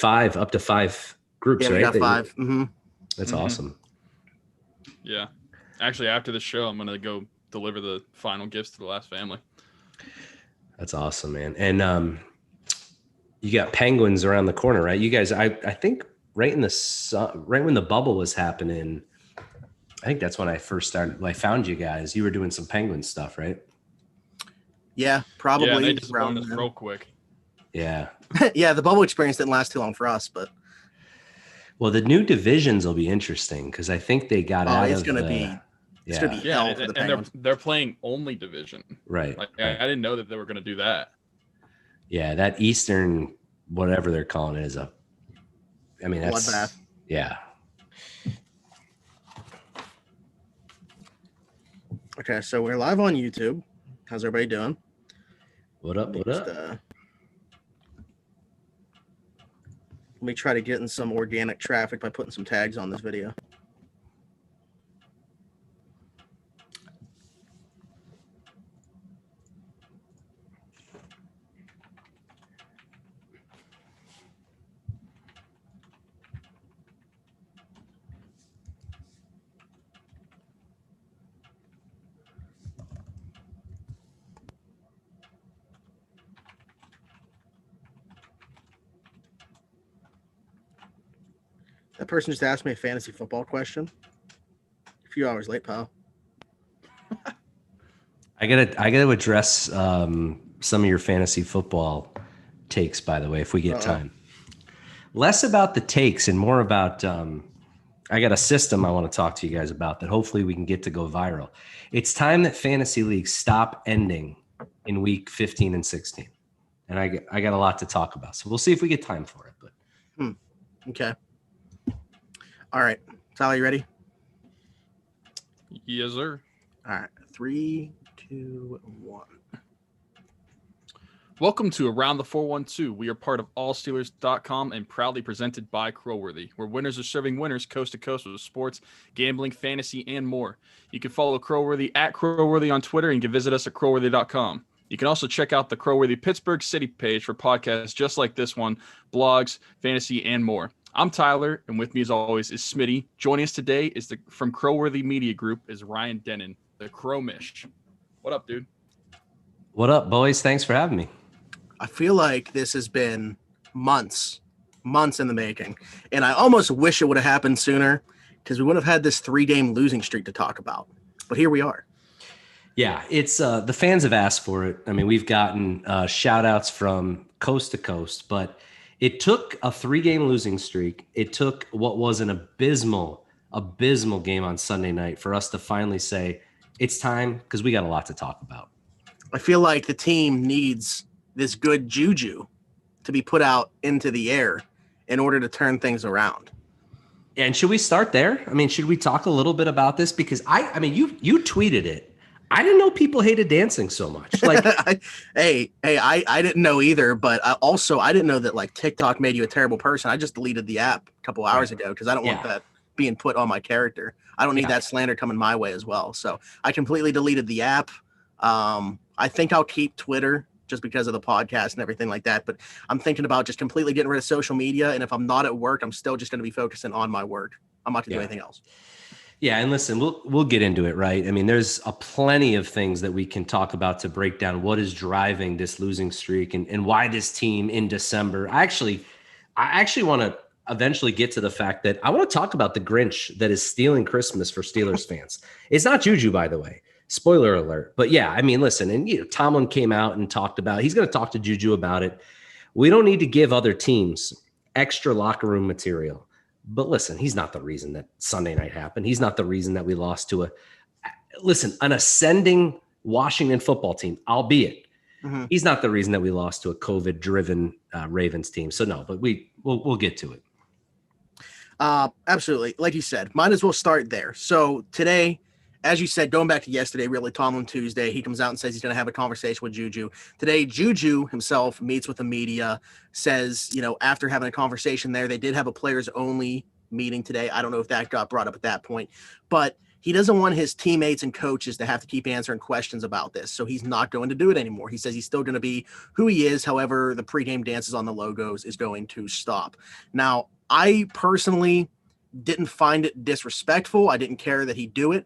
up to 5 groups, Yeah, we right? got 5. Mm-hmm. That's awesome. Yeah. Actually, after the show, I'm going to go deliver the final gifts to the last family. That's awesome, man. And you got penguins around the corner, right? You guys, I think right when the bubble was happening, I think that's when I first started. I found you guys. You were doing some penguin stuff, right? Yeah, probably. Yeah, they disappointed us real quick. Yeah. Yeah, the bubble experience didn't last too long for us, but. Well, the new divisions will be interesting because I think they got out it's of gonna the. be. It's Yeah. gonna be hell for the Penguins. They're playing only division. Right. Like, right. I didn't know that they were going to do that. Yeah, that Eastern, whatever they're calling it, is a. I mean, that's bloodbath. Yeah. Okay, so we're live on YouTube. How's everybody doing? What up? What up? Let me try to get in some organic traffic by putting some tags on this video. That person just asked me a fantasy football question. A few hours late, pal. I gotta address some of your fantasy football takes, by the way, if we get time. Less about the takes and more about I got a system I want to talk to you guys about that hopefully we can get to go viral. It's time that fantasy leagues stop ending in week 15 and 16. And I got a lot to talk about. So we'll see if we get time for it. But Okay. All right. Tyler, you ready? Yes, sir. All right. 3, 2, 1. Welcome to Around the 412. We are part of allsteelers.com and proudly presented by CrowWorthy, where winners are serving winners coast to coast with sports, gambling, fantasy, and more. You can follow CrowWorthy at CrowWorthy on Twitter and you can visit us at crowworthy.com. You can also check out the CrowWorthy Pittsburgh City page for podcasts just like this one, blogs, fantasy, and more. I'm Tyler, and with me as always is Smitty. Joining us today is from CrowWorthy Media Group is Ryan Dennin, the Crowmish. What up, dude? what up, boys? Thanks for having me. I feel like this has been months in the making. And I almost wish it would have happened sooner because we would have had this 3-game losing streak to talk about. But here we are. Yeah, it's the fans have asked for it. I mean, we've gotten shout outs from coast to coast, but it took a 3-game losing streak. It took what was an abysmal game on Sunday night for us to finally say it's time because we got a lot to talk about. I feel like the team needs this good juju to be put out into the air in order to turn things around. And should we start there? I mean, should we talk a little bit about this? Because I mean, you tweeted it. I didn't know people hated dancing so much. Like, hey, I didn't know either, but I didn't know that like TikTok made you a terrible person. I just deleted the app a couple hours ago because I don't want that being put on my character. I don't need that slander coming my way as well. So I completely deleted the app. I think I'll keep Twitter just because of the podcast and everything like that. But I'm thinking about just completely getting rid of social media. And if I'm not at work, I'm still just going to be focusing on my work. I'm not going to do anything else. Yeah, and listen, we'll get into it, right? I mean, there's a plenty of things that we can talk about to break down what is driving this losing streak and why this team in December. I actually want to eventually get to the fact that I want to talk about the Grinch that is stealing Christmas for Steelers fans. It's not Juju, by the way. Spoiler alert. But yeah, I mean, listen, and Tomlin came out and talked about he's going to talk to Juju about it. We don't need to give other teams extra locker room material. But listen, he's not the reason that Sunday night happened. He's not the reason that we lost to an ascending Washington football team, albeit he's not the reason that we lost to a COVID-driven Ravens team. So no, but we'll get to it. Absolutely. Like you said, might as well start there. So today, as you said, going back to yesterday, really Tomlin Tuesday, he comes out and says he's going to have a conversation with Juju. Today, Juju himself meets with the media, says, after having a conversation there, they did have a players only meeting today. I don't know if that got brought up at that point, but he doesn't want his teammates and coaches to have to keep answering questions about this. So he's not going to do it anymore. He says he's still going to be who he is. However, the pregame dances on the logos is going to stop. Now, I personally didn't find it disrespectful. I didn't care that he do it.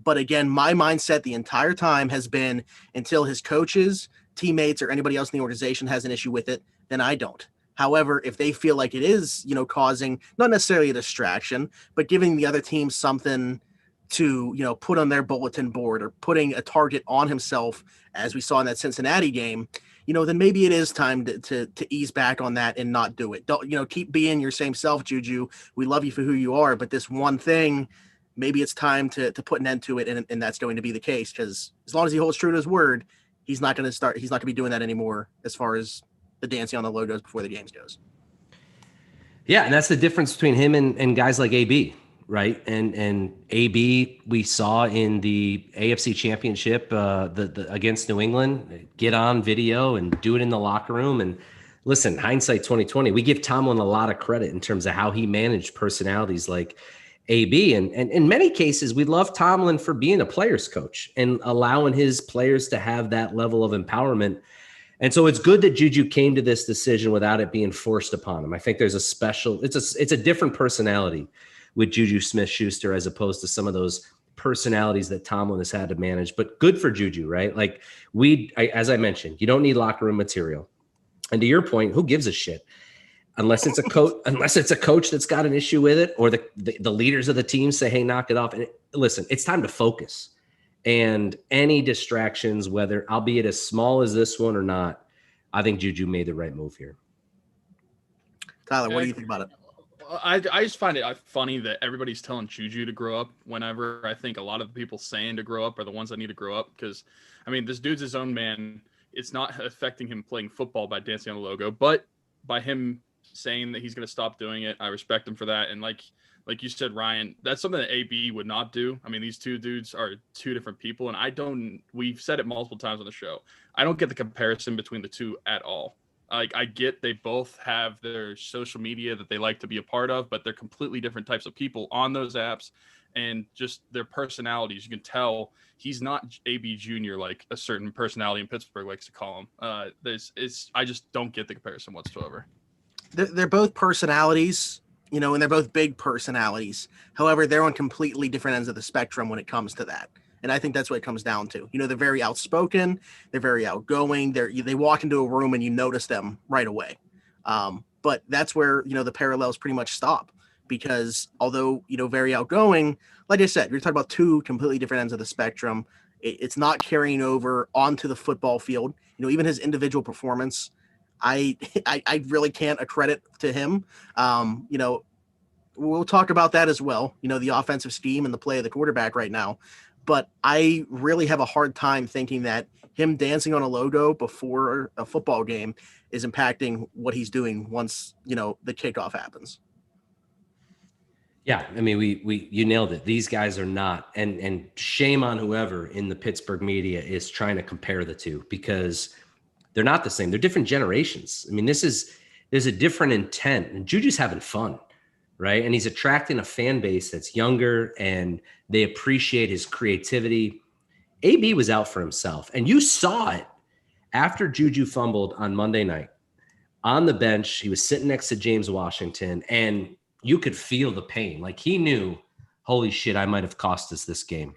But again, my mindset the entire time has been until his coaches, teammates, or anybody else in the organization has an issue with it, then I don't. However, if they feel like it is, causing not necessarily a distraction, but giving the other team something to, put on their bulletin board or putting a target on himself, as we saw in that Cincinnati game, then maybe it is time to ease back on that and not do it. Don't, keep being your same self, Juju. We love you for who you are, but this one thing, maybe it's time to put an end to it. And that's going to be the case, because as long as he holds true to his word, he's not going to be doing that anymore as far as the dancing on the logos before the games goes. Yeah. And that's the difference between him and guys like AB. Right. And AB, we saw in the AFC Championship the against New England, get on video and do it in the locker room. And listen, hindsight 2020, we give Tomlin a lot of credit in terms of how he managed personalities like AB. And in many cases, we love Tomlin for being a player's coach and allowing his players to have that level of empowerment. And so it's good that Juju came to this decision without it being forced upon him. I think there's it's a different personality with Juju Smith-Schuster as opposed to some of those personalities that Tomlin has had to manage. But good for Juju, right? Like as I mentioned, you don't need locker room material. And to your point, who gives a shit? Unless it's a coach that's got an issue with it, or the leaders of the team say, hey, knock it off. And listen, it's time to focus. And any distractions, whether albeit as small as this one or not, I think Juju made the right move here. Tyler, what do you think about it? I just find it funny that everybody's telling Juju to grow up, whenever I think a lot of the people saying to grow up are the ones that need to grow up. Because, this dude's his own man. It's not affecting him playing football by dancing on the logo, but by him saying that he's going to stop doing it, I respect him for that. And like you said, Ryan, that's something that AB would not do. These two dudes are two different people. And we've said it multiple times on the show, I don't get the comparison between the two at all. I get they both have their social media that they like to be a part of, but they're completely different types of people on those apps, and just their personalities. You can tell he's not AB Jr. like a certain personality in Pittsburgh likes to call him. I just don't get the comparison whatsoever. They're both personalities, and they're both big personalities. However, they're on completely different ends of the spectrum when it comes to that. And I think that's what it comes down to. They're very outspoken. They're very outgoing. They walk into a room and you notice them right away. But that's where, the parallels pretty much stop, because although, very outgoing, like I said, you're talking about two completely different ends of the spectrum. It's not carrying over onto the football field. Even his individual performance, I really can't accredit to him. We'll talk about that as well. The offensive scheme and the play of the quarterback right now. But I really have a hard time thinking that him dancing on a logo before a football game is impacting what he's doing once, the kickoff happens. Yeah, you nailed it. These guys are not, and shame on whoever in the Pittsburgh media is trying to compare the two, because they're not the same. They're different generations. There's a different intent, and Juju's having fun. Right. And he's attracting a fan base that's younger, and they appreciate his creativity. AB was out for himself. And you saw it after Juju fumbled on Monday night on the bench. He was sitting next to James Washington, and you could feel the pain. Like he knew, holy shit, I might have cost us this game.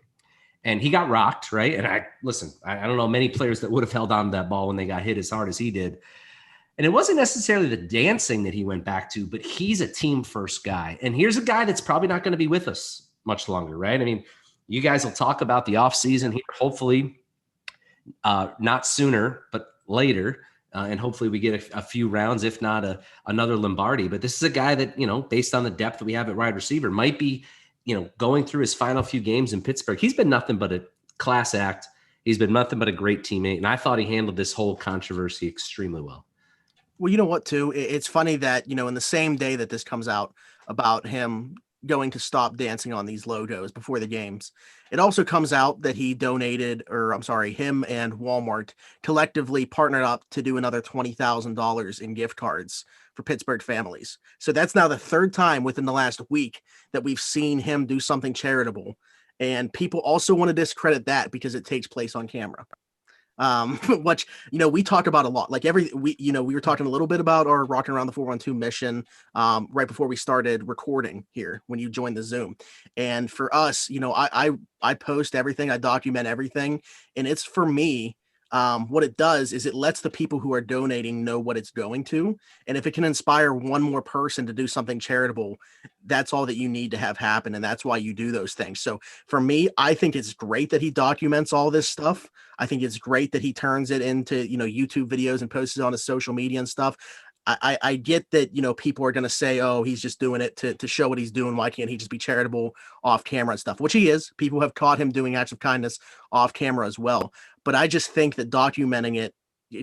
And he got rocked. Right. And I don't know many players that would have held on to that ball when they got hit as hard as he did. And it wasn't necessarily the dancing that he went back to, but he's a team first guy. And here's a guy that's probably not going to be with us much longer, right? You guys will talk about the offseason here, hopefully not sooner, but later. And hopefully we get a few rounds, if not another Lombardi. But this is a guy that, based on the depth that we have at wide receiver, might be, going through his final few games in Pittsburgh. He's been nothing but a class act. He's been nothing but a great teammate. And I thought he handled this whole controversy extremely well. Well, you know what, too? It's funny that, in the same day that this comes out about him going to stop dancing on these logos before the games, it also comes out that he donated, him and Walmart collectively partnered up to do another $20,000 in gift cards for Pittsburgh families. So that's now the third time within the last week that we've seen him do something charitable. And people also want to discredit that because it takes place on camera. Which, we talk about a lot. Like we were talking a little bit about our Rocking Around the 412 mission right before we started recording here when you joined the Zoom. And for us, I post everything, I document everything, and it's for me. What it does is it lets the people who are donating know what it's going to. And if it can inspire one more person to do something charitable, that's all that you need to have happen. And that's why you do those things. So for me, I think it's great that he documents all this stuff. I think it's great that he turns it into, YouTube videos and posts it on his social media and stuff. I get that, people are going to say, oh, he's just doing it to show what he's doing. Why can't he just be charitable off camera and stuff, which he is. People have caught him doing acts of kindness off camera as well. But I just think that documenting it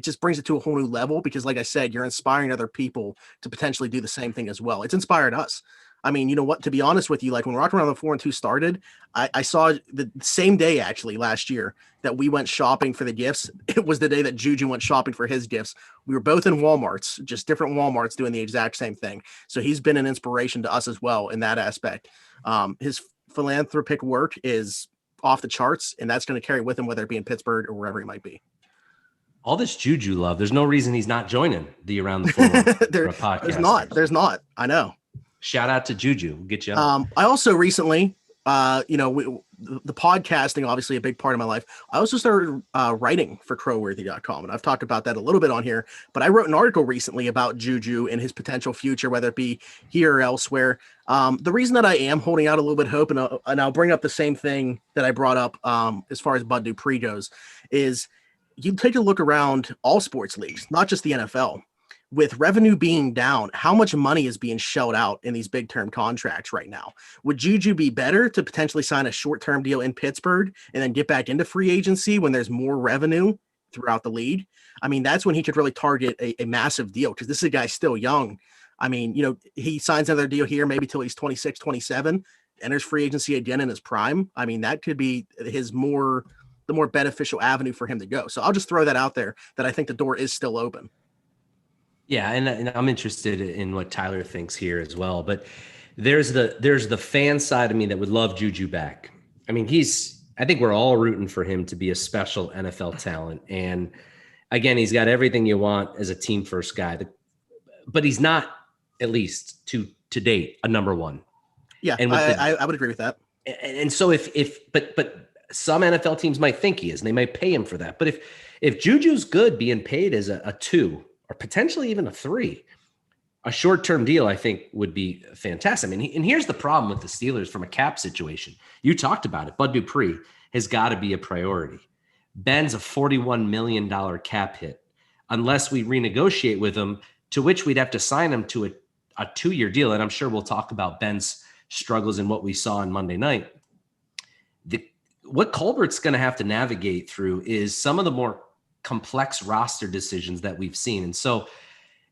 just brings it to a whole new level because, like I said, you're inspiring other people to potentially do the same thing as well. It's inspired us. I mean, you know what, to be honest with you, like when Rocking Around the 412 started, I saw the same day actually last year that we went shopping for the gifts. It was the day that Juju went shopping for his gifts. We were both in Walmarts, just different Walmarts doing the exact same thing. So he's been an inspiration to us as well in that aspect. His philanthropic work is off the charts, and that's going to carry with him, whether it be in Pittsburgh or wherever he might be. All this Juju love, there's no reason he's not joining the Around the 412 podcast. There's not. I know. Shout out to Juju. We'll get you up. I also recently, the podcasting, obviously a big part of my life. I also started writing for CrowWorthy.com, and I've talked about that a little bit on here. But I wrote an article recently about Juju and his potential future, whether it be here or elsewhere. The reason that I am holding out a little bit of hope, and I'll bring up the same thing that I brought up as far as Bud Dupree goes, is you take a look around all sports leagues, not just the NFL. With revenue being down, how much money is being shelled out in these big term contracts right now? Would Juju be better to potentially sign a short-term deal in Pittsburgh and then get back into free agency when there's more revenue throughout the league? I mean, that's when he could really target a massive deal because this is a guy still young. I mean, he signs another deal here maybe till he's 26, 27, enters free agency again in his prime. I mean, that could be the more beneficial avenue for him to go. So I'll just throw that out there that I think the door is still open. Yeah, and I'm interested in what Tyler thinks here as well. But there's the fan side of me that would love Juju back. I mean, I think we're all rooting for him to be a special NFL talent. And again, he's got everything you want as a team first guy. But he's not, at least to date, a number one. Yeah, and I would agree with that. And so but some NFL teams might think he is, and they might pay him for that. But if Juju's good being paid as a 2 or potentially even a 3, a short-term deal, I think, would be fantastic. I mean, and here's the problem with the Steelers from a cap situation. You talked about it. Bud Dupree has got to be a priority. Ben's a $41 million cap hit unless we renegotiate with him, to which we'd have to sign him to a 2-year deal. And I'm sure we'll talk about Ben's struggles and what we saw on Monday night. What Colbert's going to have to navigate through is some of the more complex roster decisions that we've seen. And so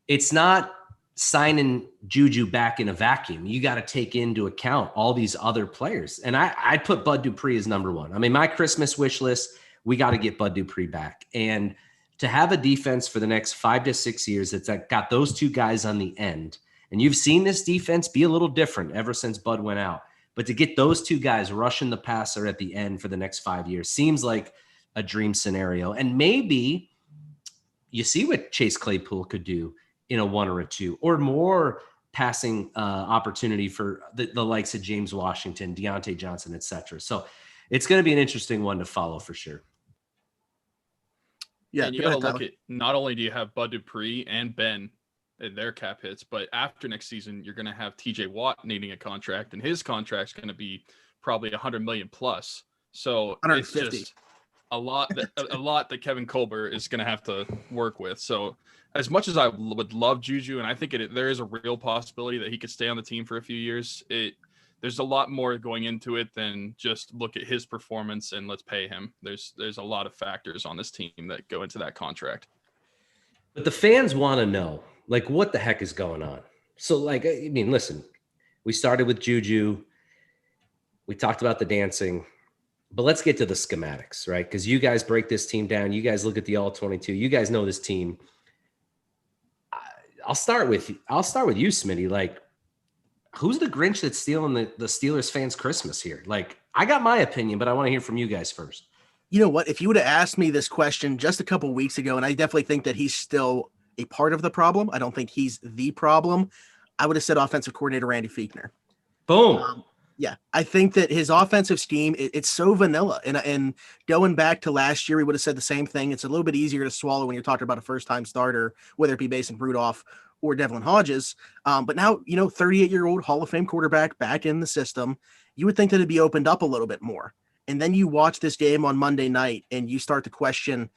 it's not signing Juju back in a vacuum. You got to take into account all these other players. And I'd put Bud Dupree as number 1. I mean, my Christmas wish list, we got to get Bud Dupree back. And to have a defense for the next 5 to 6 years that's got those 2 guys on the end, and you've seen this defense be a little different ever since Bud went out, but to get those 2 guys rushing the passer at the end for the next 5 years seems like a dream scenario. And maybe you see what Chase Claypool could do in a 1 or a 2 or more passing opportunity for the likes of James Washington, Deonte Johnson, et cetera. So it's going to be an interesting one to follow for sure. Yeah. And you got to look at, not only do you have Bud Dupree and Ben in their cap hits, but after next season, you're going to have TJ Watt needing a contract, and his contract's going to be probably $100 million plus. So 150. It's just a lot that Kevin Colbert is going to have to work with. So as much as I would love Juju, and I think there is a real possibility that he could stay on the team for a few years, there's a lot more going into it than just look at his performance and let's pay him. There's a lot of factors on this team that go into that contract. But the fans want to know, like, what the heck is going on? So, like, I mean, listen, we started with Juju. We talked about the dancing. But let's get to the schematics, right? Because you guys break this team down. You guys look at the all-22. You guys know this team. I'll start with you, Smitty. Like, who's the Grinch that's stealing the Steelers fans' Christmas here? Like, I got my opinion, but I want to hear from you guys first. You know what? If you would have asked me this question just a couple weeks ago, and I definitely think that he's still a part of the problem, I don't think he's the problem, I would have said offensive coordinator Randy Fichtner. Boom. Yeah, I think that his offensive scheme, it's so vanilla. And going back to last year, we would have said the same thing. It's a little bit easier to swallow when you're talking about a first-time starter, whether it be Mason Rudolph or Devlin Hodges. But now, 38-year-old Hall of Fame quarterback back in the system, you would think that it'd be opened up a little bit more. And then you watch this game on Monday night and you start to question,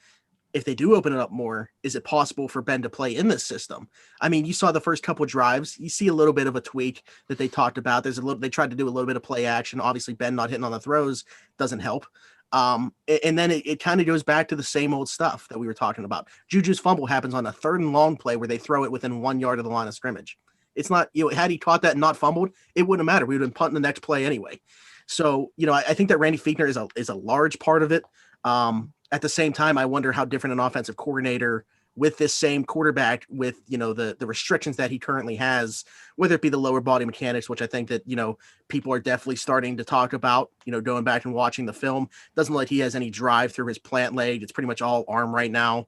if they do open it up more, is it possible for Ben to play in this system? I mean, you saw the first couple of drives, you see a little bit of a tweak that they talked about. They tried to do a little bit of play action. Obviously, Ben not hitting on the throws doesn't help. And then it kind of goes back to the same old stuff that we were talking about. Juju's fumble happens on a 3rd and long play where they throw it within 1 yard of the line of scrimmage. It's not, had he caught that and not fumbled, it wouldn't have mattered. We would have been punting the next play anyway. So, I think that Randy Fichtner is a large part of it. At the same time, I wonder how different an offensive coordinator with this same quarterback with, the restrictions that he currently has, whether it be the lower body mechanics, which I think that, people are definitely starting to talk about, going back and watching the film. Doesn't look like he has any drive through his plant leg. It's pretty much all arm right now,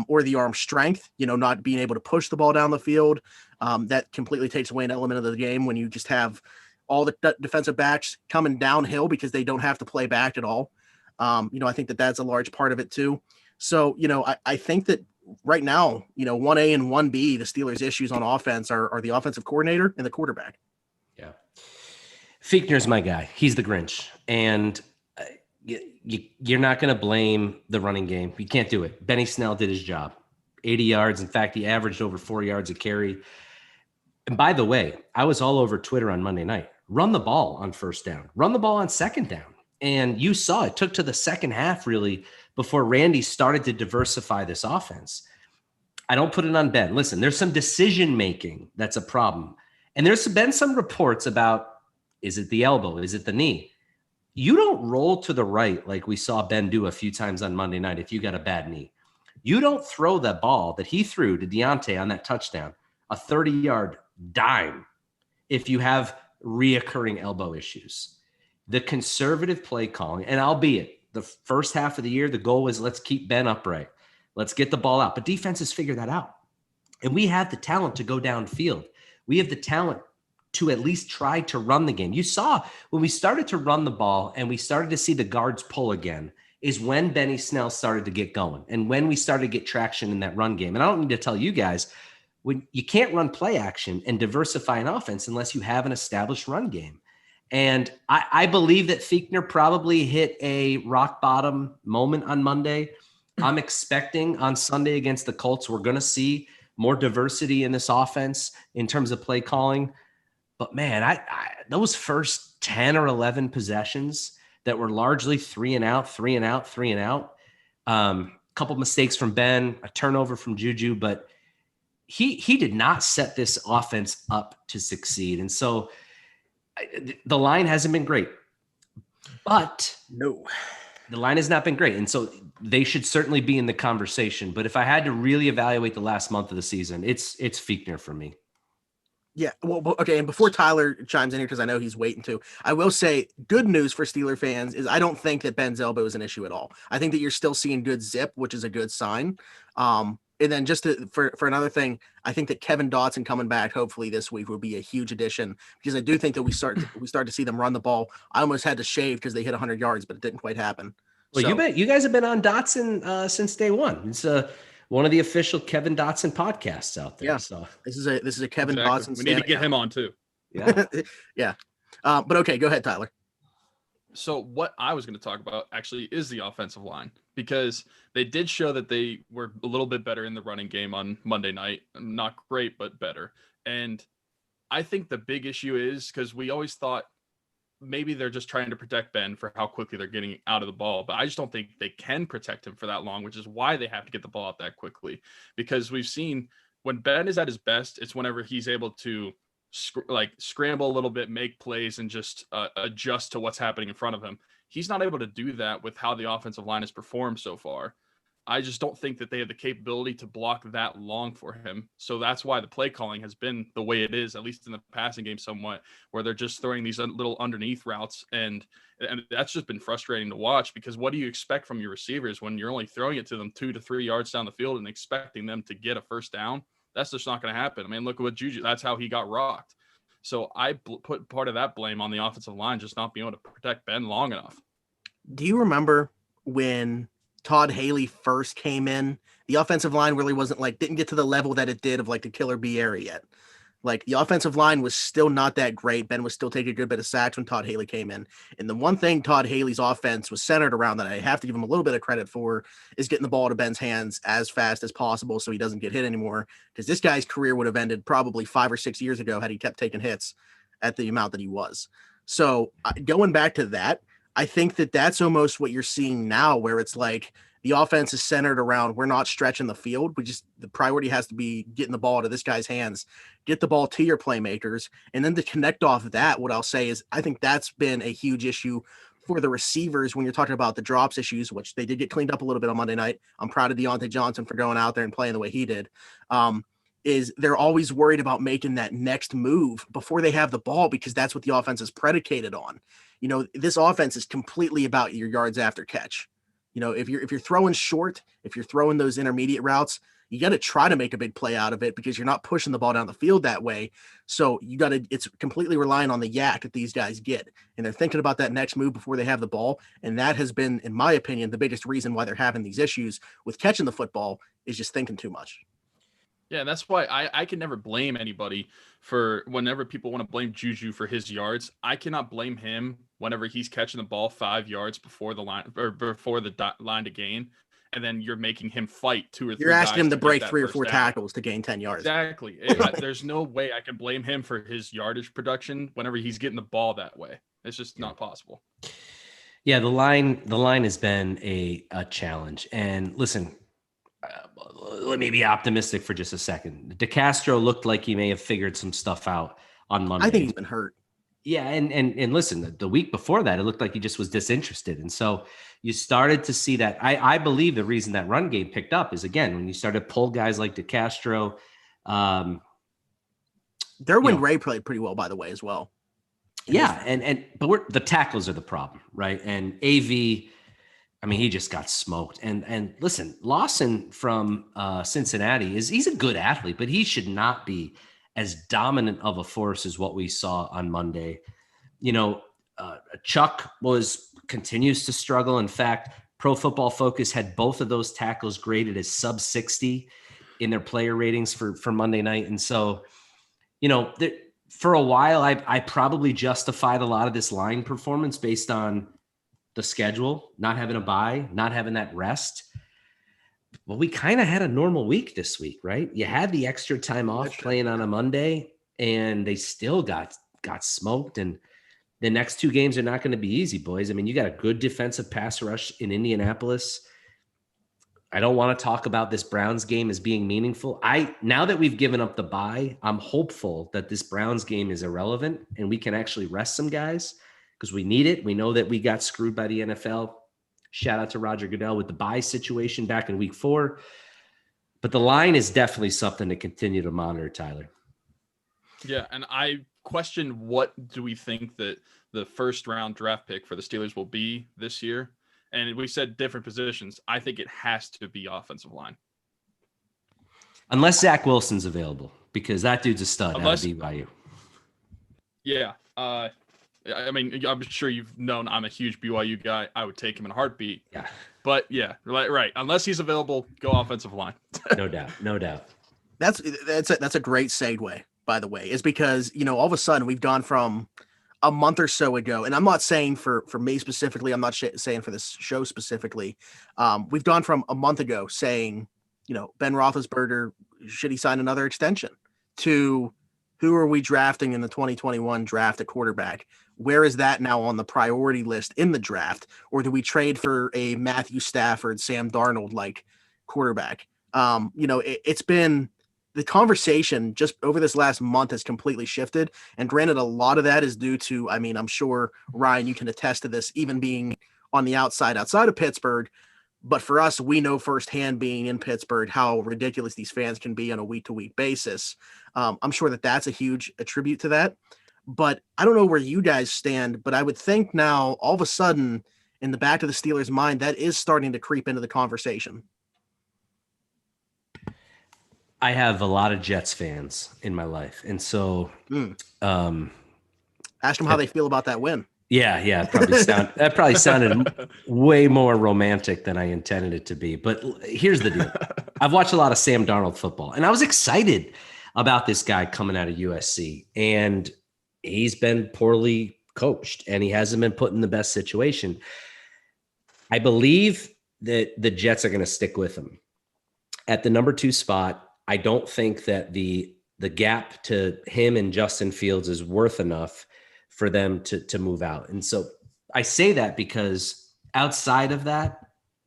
or the arm strength, not being able to push the ball down the field. That completely takes away an element of the game when you just have all the defensive backs coming downhill because they don't have to play back at all. I think that that's a large part of it too. So, I think that right now, 1A and 1B, the Steelers' issues on offense are the offensive coordinator and the quarterback. Yeah. Fichtner's my guy. He's the Grinch. And you're not going to blame the running game. You can't do it. Benny Snell did his job. 80 yards. In fact, he averaged over 4 yards a carry. And by the way, I was all over Twitter on Monday night. Run the ball on first down. Run the ball on second down. And you saw it took to the second half really before Randy started to diversify this offense. I don't put it on Ben. Listen, there's some decision-making that's a problem. And there's been some reports about, is it the elbow? Is it the knee? You don't roll to the right like we saw Ben do a few times on Monday night if you got a bad knee. You don't throw that ball that he threw to Deonte on that touchdown, a 30-yard dime, if you have reoccurring elbow issues. The conservative play calling, and albeit the first half of the year, the goal was let's keep Ben upright. Let's get the ball out. But defenses figure that out. And we have the talent to go downfield. We have the talent to at least try to run the game. You saw when we started to run the ball and we started to see the guards pull again is when Benny Snell started to get going and when we started to get traction in that run game. And I don't need to tell you guys, when you can't run play action and diversify an offense unless you have an established run game. And I believe that Fichtner probably hit a rock bottom moment on Monday. I'm expecting on Sunday against the Colts, we're going to see more diversity in this offense in terms of play calling. But man, I those first 10 or 11 possessions that were largely 3 and out, 3 and out, 3 and out. Couple mistakes from Ben, a turnover from Juju, but he did not set this offense up to succeed. And so the line hasn't been great, but no, the line has not been great. And so they should certainly be in the conversation. But if I had to really evaluate the last month of the season, it's Fichtner for me. Yeah. Well, okay. And before Tyler chimes in here, because I know he's waiting to, I will say good news for Steeler fans is I don't think that Ben's elbow is an issue at all. I think that you're still seeing good zip, which is a good sign. And then just for another thing, I think that Kevin Dotson coming back hopefully this week will be a huge addition because I do think that we start to see them run the ball. I almost had to shave because they hit 100 yards, but it didn't quite happen. Well, you guys have been on Dotson since day one. It's one of the official Kevin Dotson podcasts out there. Yeah. So this is a Kevin Dotson. We need to get him on too. Yeah. Yeah. But okay, go ahead, Tyler. So what I was going to talk about actually is the offensive line because they did show that they were a little bit better in the running game on Monday night. Not great, but better. And I think the big issue is because we always thought maybe they're just trying to protect Ben for how quickly they're getting out of the ball. But I just don't think they can protect him for that long, which is why they have to get the ball out that quickly. Because we've seen when Ben is at his best, it's whenever he's able to scramble a little bit, make plays, and just adjust to what's happening in front of him. He's not able to do that with how the offensive line has performed so far. I just don't think that they have the capability to block that long for him. So that's why the play calling has been the way it is, at least in the passing game somewhat, where they're just throwing these little underneath routes. And that's just been frustrating to watch, because what do you expect from your receivers when you're only throwing it to them 2 to 3 yards down the field and expecting them to get a first down? That's just not going to happen. I mean, look at what Juju, that's how he got rocked. So I put part of that blame on the offensive line just not being able to protect Ben long enough. Do you remember when Todd Haley first came in? The offensive line really didn't get to the level that it did of like the killer B area yet. Like, the offensive line was still not that great. Ben was still taking a good bit of sacks when Todd Haley came in. And the one thing Todd Haley's offense was centered around that I have to give him a little bit of credit for is getting the ball to Ben's hands as fast as possible so he doesn't get hit anymore. Because this guy's career would have ended probably 5 or 6 years ago had he kept taking hits at the amount that he was. So going back to that, I think that that's almost what you're seeing now, where it's like the offense is centered around, we're not stretching the field. The priority has to be getting the ball to this guy's hands, get the ball to your playmakers. And then to connect off of that, what I'll say is I think that's been a huge issue for the receivers when you're talking about the drops issues, which they did get cleaned up a little bit on Monday night. I'm proud of Deonte Johnson for going out there and playing the way he did. Is they're always worried about making that next move before they have the ball, because that's what the offense is predicated on. You know, this offense is completely about your yards after catch. You know, if you're throwing short, if you're throwing those intermediate routes, you got to try to make a big play out of it because you're not pushing the ball down the field that way. So it's completely relying on the yak that these guys get. And they're thinking about that next move before they have the ball. And that has been, in my opinion, the biggest reason why they're having these issues with catching the football, is just thinking too much. Yeah, and that's why I can never blame anybody for whenever people want to blame Juju for his yards. I cannot blame him whenever he's catching the ball 5 yards before the line or before the line to gain, and then you're making him fight 2 or 3. You're asking him to break 3 or 4 down. tackles to gain 10 yards. Exactly. There's no way I can blame him for his yardage production whenever he's getting the ball that way. It's just not possible. Yeah, the line has been a challenge. And listen, let me be optimistic for just a second. DeCastro looked like he may have figured some stuff out on Monday. I think he's been hurt. Yeah, and listen, the week before that, it looked like he just was disinterested. And so you started to see that. I believe the reason that run game picked up is, again, when you started to pull guys like DeCastro. Derwin Ray played pretty well, by the way, as well. Yeah, but the tackles are the problem, right? And AV, I mean, he just got smoked. And listen, Lawson from Cincinnati he's a good athlete, but he should not be as dominant of a force as what we saw on Monday. You know, Chuck continues to struggle. In fact, Pro Football Focus had both of those tackles graded as sub 60 in their player ratings for Monday night. And so, you know, for a while, I probably justified a lot of this line performance based on the schedule, not having a bye, not having that rest. Well, we kind of had a normal week this week, right? You had the extra time off playing on a Monday, and they still got smoked. And the next 2 games are not going to be easy, boys. I mean, you got a good defensive pass rush in Indianapolis. I don't want to talk about this Browns game as being meaningful. Now that we've given up the bye, I'm hopeful that this Browns game is irrelevant and we can actually rest some guys because we need it. We know that we got screwed by the NFL. Shout out to Roger Goodell with the bye situation back in week 4. But the line is definitely something to continue to monitor, Tyler. Yeah, and I question, what do we think that the first round draft pick for the Steelers will be this year? And we said different positions. I think it has to be offensive line. Unless Zach Wilson's available, because that dude's a stud out of BYU. Yeah. I mean, I'm sure you've known I'm a huge BYU guy. I would take him in a heartbeat. Yeah. But yeah, right. Unless he's available, go offensive line. No doubt. That's a great segue, by the way, is because, you know, all of a sudden we've gone from a month or so ago, and I'm not saying for me specifically, I'm not saying for this show specifically. We've gone from a month ago saying, you know, Ben Roethlisberger, should he sign another extension, to who are we drafting in the 2021 draft at quarterback? Where is that now on the priority list in the draft? Or do we trade for a Matthew Stafford, Sam Darnold like quarterback? You know, it's been the conversation just over this last month has completely shifted. And granted, a lot of that is due to, I mean, I'm sure, Ryan, you can attest to this, even being on the outside of Pittsburgh. But for us, we know firsthand being in Pittsburgh how ridiculous these fans can be on a week-to-week basis. I'm sure that that's a huge attribute to that. But I don't know where you guys stand, but I would think now all of a sudden in the back of the Steelers' mind, that is starting to creep into the conversation. I have a lot of Jets fans in my life. And so ask them how they feel about that win. Yeah. That probably sounded way more romantic than I intended it to be. But here's the deal. I've watched a lot of Sam Darnold football, and I was excited about this guy coming out of USC. And he's been poorly coached, and he hasn't been put in the best situation. I believe that the Jets are going to stick with him at the number 2 spot. I don't think that the gap to him and Justin Fields is worth enough for them to move out. And so I say that because outside of that,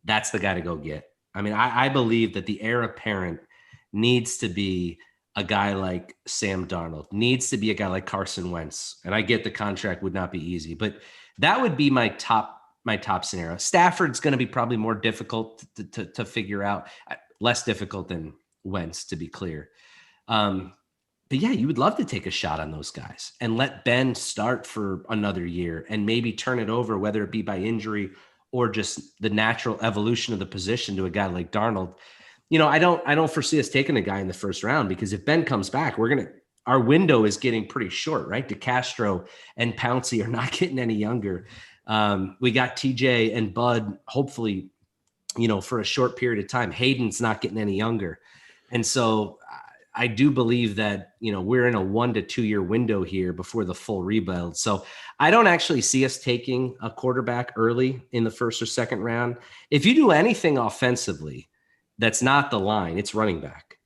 that's the guy to go get. I mean, I believe that the heir apparent needs to be a guy like Sam Darnold, needs to be a guy like Carson Wentz. And I get the contract would not be easy, but that would be my top scenario. Stafford's going to be probably more difficult to figure out, less difficult than Wentz, to be clear. But yeah, you would love to take a shot on those guys and let Ben start for another year and maybe turn it over, whether it be by injury or just the natural evolution of the position to a guy like Darnold. You know, I don't foresee us taking a guy in the first round, because if Ben comes back, our window is getting pretty short, right? DeCastro and Pouncey are not getting any younger. We got TJ and Bud, hopefully, for a short period of time. Hayden's not getting any younger. And so I do believe that, we're in a 1 to 2 year window here before the full rebuild. So I don't actually see us taking a quarterback early in the first or second round. If you do anything offensively, that's not the line, it's running back.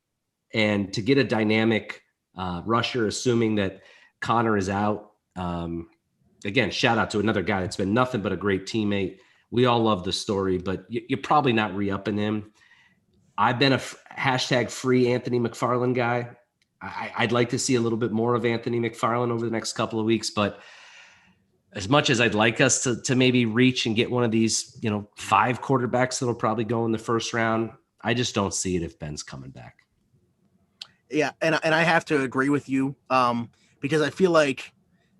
And to get a dynamic rusher, assuming that Connor is out, again, shout out to another guy that's been nothing but a great teammate. We all love the story, but you're probably not re-upping him. I've been a hashtag free Anthony McFarland guy. I'd like to see a little bit more of Anthony McFarland over the next couple of weeks, but as much as I'd like us to maybe reach and get one of these, 5 quarterbacks that'll probably go in the first round, I just don't see it if Ben's coming back. Yeah, and I have to agree with you because I feel like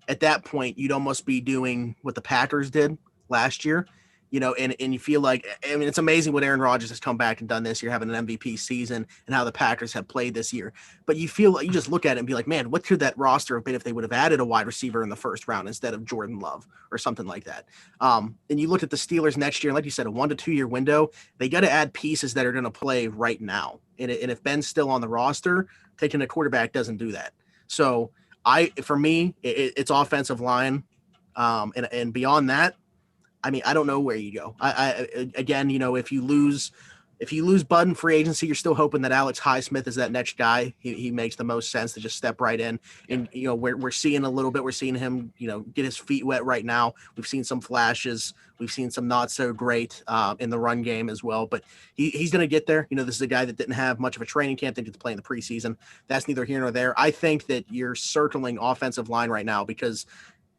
at that point you'd almost be doing what the Packers did last year. And you feel like, I mean, it's amazing what Aaron Rodgers has come back and done this year, having an MVP season, and how the Packers have played this year. But you feel like you just look at it and be like, man, what could that roster have been if they would have added a wide receiver in the first round instead of Jordan Love or something like that? And you look at the Steelers next year, like you said, a 1 to 2 year window, they got to add pieces that are going to play right now. And if Ben's still on the roster, taking a quarterback doesn't do that. So for me, it's offensive line. And beyond that, I mean, I don't know where you go. Again, if you lose Bud in free agency, you're still hoping that Alex Highsmith is that next guy. He makes the most sense to just step right in. And, we're seeing a little bit, we're seeing him, get his feet wet right now. We've seen some flashes. We've seen some not so great in the run game as well, but he's going to get there. This is a guy that didn't have much of a training camp, didn't get to play in the preseason. That's neither here nor there. I think that you're circling offensive line right now, because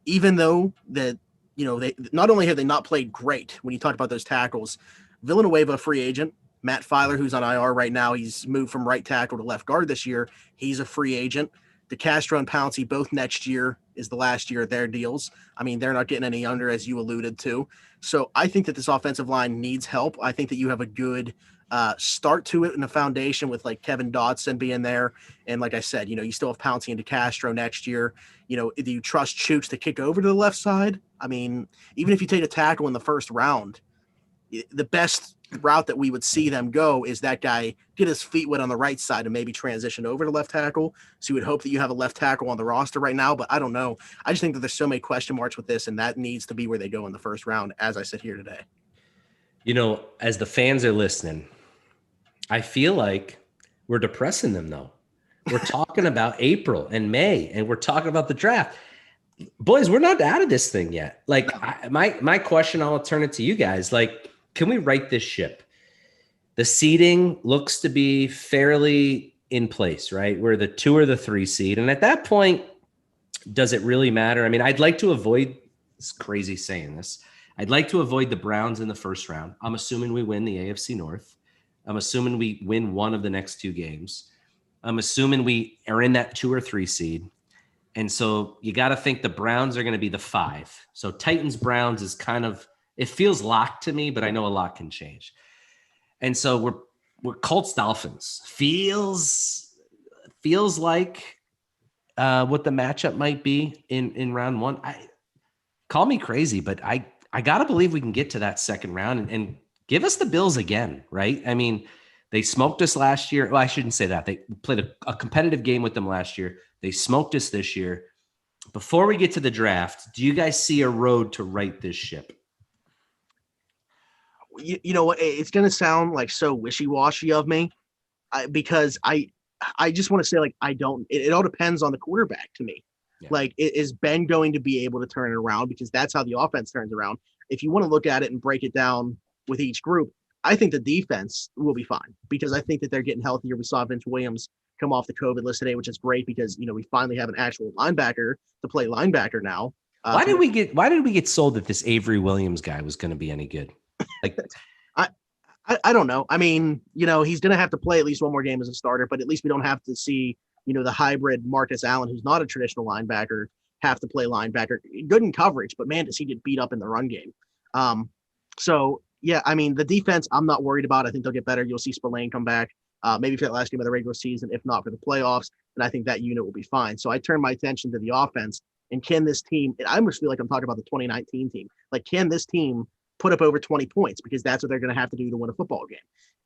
even though that, they not only have they not played great when you talk about those tackles, Villanueva, free agent, Matt Filer, who's on IR right now, he's moved from right tackle to left guard this year. He's a free agent. DeCastro and Pouncey, both next year is the last year of their deals. I mean, they're not getting any younger, as you alluded to. So I think that this offensive line needs help. I think that you have a good start to it in the foundation with like Kevin Dotson being there. And like I said, you still have Pouncey and DeCastro next year. Do you trust Chooks to kick over to the left side? I mean, even if you take a tackle in the first round, the best route that we would see them go is that guy get his feet wet on the right side and maybe transition over to left tackle. So you would hope that you have a left tackle on the roster right now, but I don't know. I just think that there's so many question marks with this, and that needs to be where they go in the first round as I sit here today. As the fans are listening, I feel like we're depressing them, though. We're talking about April and May, and we're talking about the draft. Boys, we're not out of this thing yet. Like, my question, I'll turn it to you guys. Like, can we right this ship? The seeding looks to be fairly in place, right? We're the 2 or the 3 seed. And at that point, does it really matter? I mean, I'd like to avoid, it's crazy saying this, I'd like to avoid the Browns in the first round. I'm assuming we win the AFC North. I'm assuming we win one of the next 2 games. I'm assuming we are in that 2 or 3 seed. And so you got to think the Browns are going to be the 5. So Titans Browns is kind of, it feels locked to me, but I know a lot can change. And so we're Colts Dolphins. Feels like what the matchup might be in round 1. Call me crazy, but I got to believe we can get to that second round and give us the Bills again, right? I mean, they smoked us last year. Well, I shouldn't say that. They played a competitive game with them last year. They smoked us this year. Before we get to the draft, do you guys see a road to right this ship? You know what? It's going to sound like so wishy-washy of me because I just want to say, like, I don't – it all depends on the quarterback to me. Yeah. Like, is Ben going to be able to turn it around? Because that's how the offense turns around. If you want to look at it and break it down with each group, I think the defense will be fine because I think that they're getting healthier. We saw Vince Williams come off the COVID list today, which is great because, you know, we finally have an actual linebacker to play linebacker now. Why did we get sold that this Avery Williams guy was going to be any good? Like, I don't know. I mean, you know, he's going to have to play at least one more game as a starter, but at least we don't have to see, you know, the hybrid Marcus Allen, who's not a traditional linebacker, have to play linebacker. Good in coverage, but man, does he get beat up in the run game. So yeah, I mean, the defense, I'm not worried about. I think they'll get better. You'll see Spillane come back, maybe for that last game of the regular season, if not for the playoffs. And I think that unit will be fine. So I turn my attention to the offense. And can this team, I almost feel like I'm talking about the 2019 team. Like, can this team put up over 20 points? Because that's what they're going to have to do to win a football game.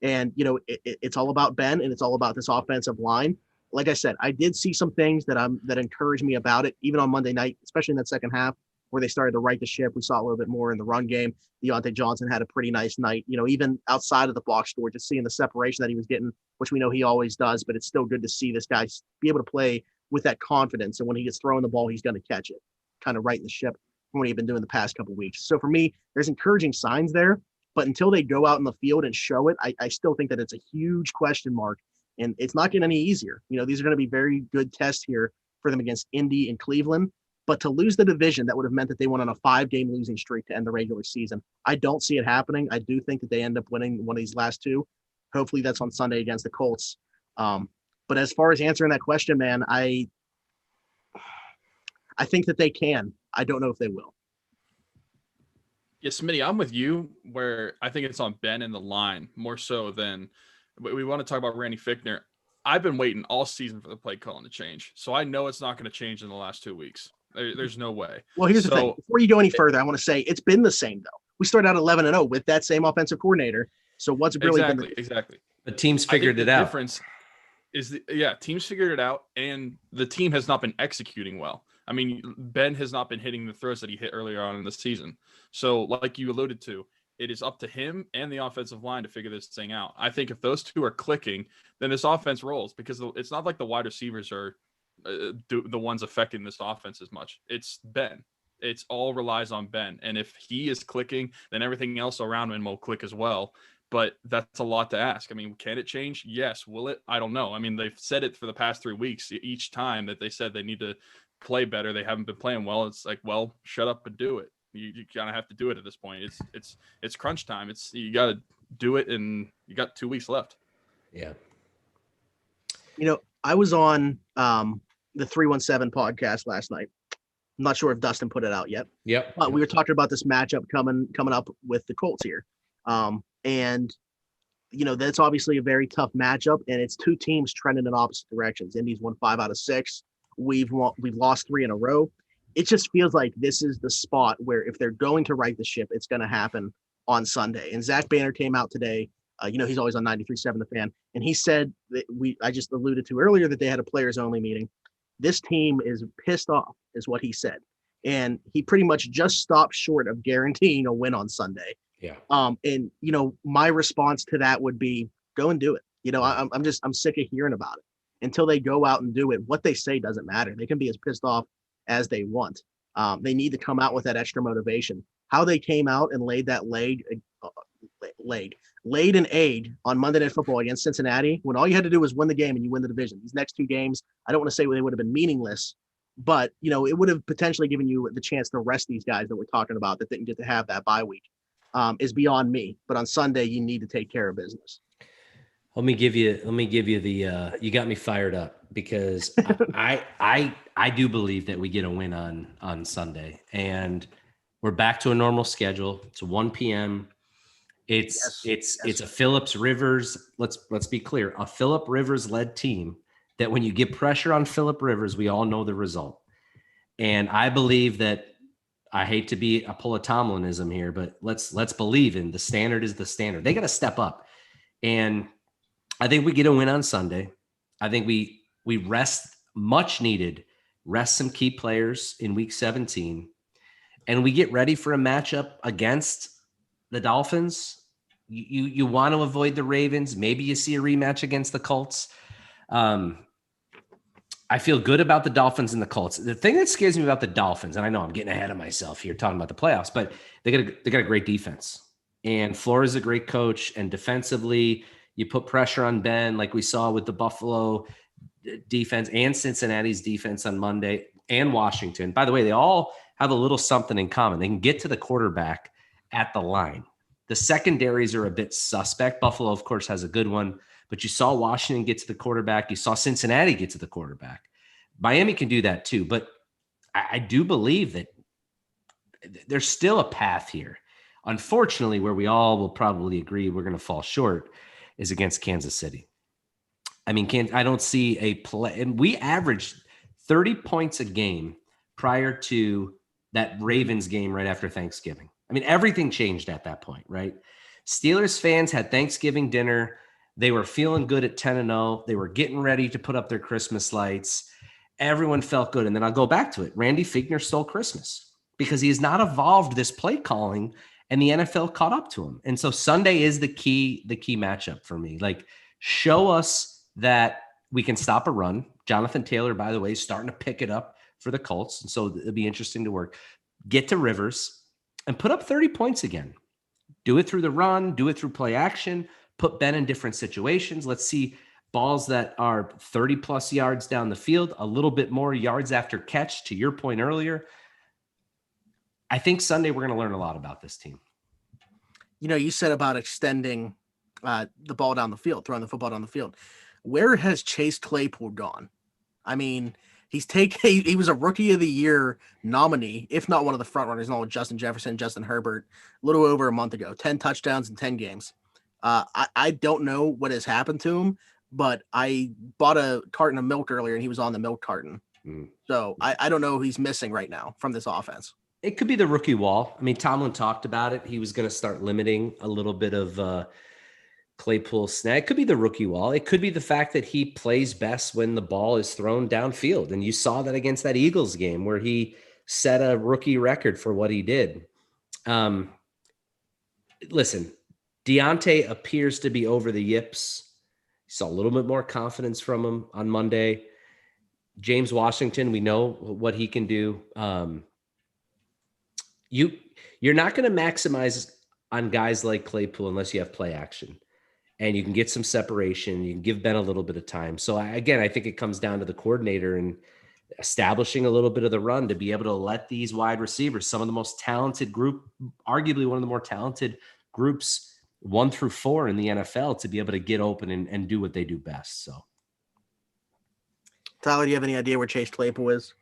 And, you know, it's all about Ben and it's all about this offensive line. Like I said, I did see some things that encouraged me about it, even on Monday night, especially in that second half, where they started to right the ship. We saw a little bit more in the run game. Deonte Johnson had a pretty nice night, you know, even outside of the box score, just seeing the separation that he was getting, which we know he always does, but it's still good to see this guy be able to play with that confidence. And when he gets thrown the ball, he's going to catch it, kind of right in the ship from what he's been doing the past couple of weeks. So for me, there's encouraging signs there, but until they go out in the field and show it, I still think that it's a huge question mark, and it's not getting any easier. You know, these are going to be very good tests here for them against Indy and Cleveland. But to lose the division, that would have meant that they went on a 5-game losing streak to end the regular season. I don't see it happening. I do think that they end up winning one of these last 2. Hopefully that's on Sunday against the Colts. But as far as answering that question, man, I think that they can. I don't know if they will. Yeah, Smitty, I'm with you where I think it's on Ben and the line more so than we want to talk about Randy Fichtner. I've been waiting all season for the play calling to change. So I know it's not going to change in the last 2 weeks. There's no way. Well, here's the thing. Before you go any further, I want to say it's been the same, though. We started out 11-0 with that same offensive coordinator. So what's really exactly. The teams figured it out. The difference is, teams figured it out, and the team has not been executing well. I mean, Ben has not been hitting the throws that he hit earlier on in the season. So like you alluded to, it is up to him and the offensive line to figure this thing out. I think if those two are clicking, then this offense rolls, because it's not like the wide receivers are the ones affecting this offense as much. It's Ben. It's all relies on Ben. And if he is clicking, then everything else around him will click as well. But that's a lot to ask. I mean, can it change? Yes. Will it? I don't know. I mean, they've said it for the past 3 weeks. Each time that they said they need to play better, they haven't been playing well. It's like, well, shut up and do it. You kind of have to do it at this point. It's crunch time. You got to do it, and you got 2 weeks left. Yeah. You know, I was on the 317 podcast last night. I'm not sure if Dustin put it out yet. Yep. But we were talking about this matchup coming up with the Colts here. And, you know, that's obviously a very tough matchup, and it's 2 teams trending in opposite directions. Indy's won 5 out of 6. We've lost 3 in a row. It just feels like this is the spot where if they're going to right the ship, it's going to happen on Sunday. And Zach Banner came out today. You know, he's always on 93.7 The Fan. And he said that I just alluded to earlier that they had a players only meeting. This team is pissed off, is what he said. And he pretty much just stopped short of guaranteeing a win on Sunday. Yeah. And, you know, my response to that would be go and do it. You know, I'm sick of hearing about it. Until they go out and do it, what they say doesn't matter. They can be as pissed off as they want. They need to come out with that extra motivation. How they came out and laid an egg on Monday Night Football against Cincinnati, when all you had to do was win the game and you win the division. These next 2 games, I don't want to say they would have been meaningless, But, it would have potentially given you the chance to rest these guys that we're talking about that didn't get to have that bye week, is beyond me. But on Sunday, you need to take care of business. Let me give you the you got me fired up because I do believe that we get a win on Sunday, and we're back to a normal schedule. It's 1 p.m. It's a Phillips Rivers. Let's be clear, a Phillip Rivers led team that when you get pressure on Phillip Rivers, we all know the result. And I believe that, I hate to be a pull a Tomlinism here, but let's believe in the standard is the standard. They got to step up. And I think we get a win on Sunday. I think we rest some key players in week 17, and we get ready for a matchup against the Dolphins. You want to avoid the Ravens. Maybe you see a rematch against the Colts. I feel good about the Dolphins and the Colts. The thing that scares me about the Dolphins, and I know I'm getting ahead of myself here talking about the playoffs, but they got a great defense. And Flores is a great coach, and defensively, you put pressure on Ben like we saw with the Buffalo defense and Cincinnati's defense on Monday and Washington. By the way, they all have a little something in common. They can get to the quarterback at the line. The secondaries are a bit suspect. Buffalo, of course, has a good one, but you saw Washington get to the quarterback. You saw Cincinnati get to the quarterback. Miami can do that too, but I do believe that there's still a path here. Unfortunately, where we all will probably agree we're going to fall short is against Kansas City. I mean, I don't see a play. And we averaged 30 points a game prior to that Ravens game right after Thanksgiving. I mean, everything changed at that point, right? Steelers fans had Thanksgiving dinner. They were feeling good at 10-0. They were getting ready to put up their Christmas lights. Everyone felt good. And then I'll go back to it. Randy Fichtner stole Christmas because he has not evolved this play calling, and the NFL caught up to him. And so Sunday is the key matchup for me. Like, show us that we can stop a run. Jonathan Taylor, by the way, is starting to pick it up for the Colts. And so it'll be interesting to work. Get to Rivers and put up 30 points again. Do it through the run, do it through play action, put Ben in different situations. Let's see balls that are 30 plus yards down the field, a little bit more yards after catch, to your point earlier. I think Sunday we're going to learn a lot about this team. You said about extending the ball down the field, throwing the football down the field. Where has Chase Claypool gone? I mean, he was a Rookie of the Year nominee, if not one of the front runners, along with Justin Jefferson, Justin Herbert, a little over a month ago. 10 touchdowns in 10 games. I don't know what has happened to him, but I bought a carton of milk earlier, and he was on the milk carton. So I don't know who he's missing right now from this offense. It could be the rookie wall. I mean, Tomlin talked about it. He was going to start limiting a little bit of Claypool snag. It could be the rookie wall. It could be the fact that he plays best when the ball is thrown downfield. And you saw that against that Eagles game where he set a rookie record for what he did. Listen, Deonte appears to be over the yips. You saw a little bit more confidence from him on Monday. James Washington, we know what he can do. You're not going to maximize on guys like Claypool unless you have play action. And you can get some separation. You can give Ben a little bit of time. So I think it comes down to the coordinator and establishing a little bit of the run to be able to let these wide receivers, some of the most talented group, arguably one of the more talented groups 1 through 4 in the NFL, to be able to get open and do what they do best. So, Tyler, do you have any idea where Chase Claypool is?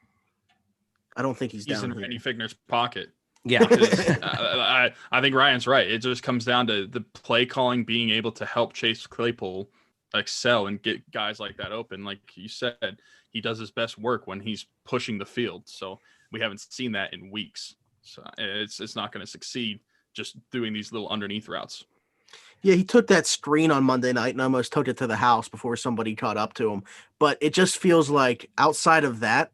I don't think he's down in Randy Fichtner's pocket. Yeah. I think Ryan's right. It just comes down to the play calling, being able to help Chase Claypool excel and get guys like that open. Like you said, he does his best work when he's pushing the field. So we haven't seen that in weeks. So it's not going to succeed just doing these little underneath routes. Yeah, he took that screen on Monday night and almost took it to the house before somebody caught up to him. But it just feels like outside of that,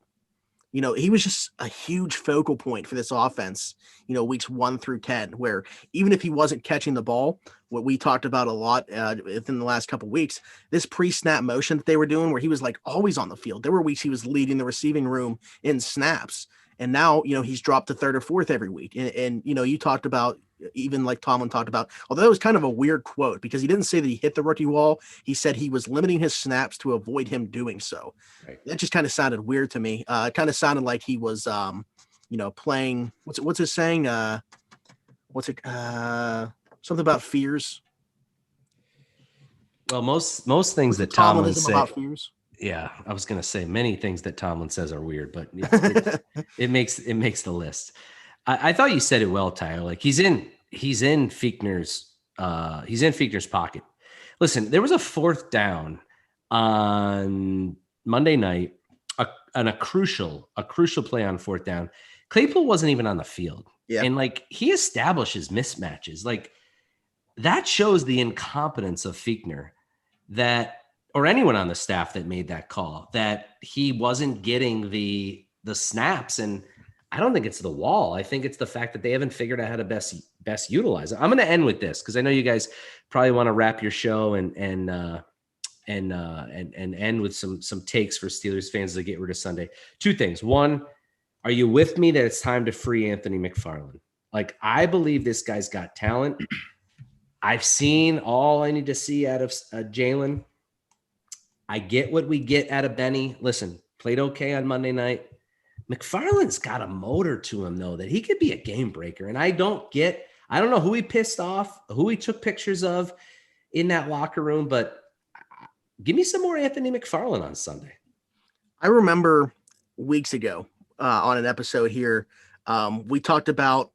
he was just a huge focal point for this offense, weeks 1 through 10, where even if he wasn't catching the ball, what we talked about a lot within the last couple of weeks, this pre-snap motion that they were doing where he was like always on the field. There were weeks he was leading the receiving room in snaps. And now, he's dropped to third or fourth every week. And you talked about, even like Tomlin talked about, although it was kind of a weird quote because he didn't say that he hit the rookie wall. He said he was limiting his snaps to avoid him doing so. Right. That just kind of sounded weird to me. It kind of sounded like he was, playing, what's his saying? Something about fears. Well, most things that Tomlin say about fears. Yeah, I was going to say many things that Tomlin says are weird, but it makes the list. I thought you said it well, Tyler. Like he's in Fichtner's pocket. Listen, there was a fourth down on Monday night, a crucial play on fourth down. Claypool wasn't even on the field. Yeah. And like he establishes mismatches. Like that shows the incompetence of Fichtner or anyone on the staff that made that call, that he wasn't getting the snaps. And I don't think it's the wall. I think it's the fact that they haven't figured out how to best utilize it. I'm going to end with this because I know you guys probably want to wrap your show and end with some takes for Steelers fans to get rid of Sunday. Two things. One, are you with me that it's time to free Anthony McFarland? Like, I believe this guy's got talent. I've seen all I need to see out of Jalen. I get what we get out of Benny. Listen, played okay on Monday night. McFarland's got a motor to him, though, that he could be a game breaker. And I don't know who he pissed off, who he took pictures of in that locker room, but give me some more Anthony McFarland on Sunday. I remember weeks ago on an episode here, we talked about,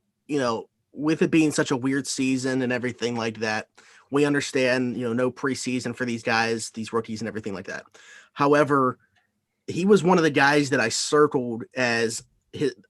with it being such a weird season and everything like that, we understand, no preseason for these guys, these rookies and everything like that. However, he was one of the guys that I circled as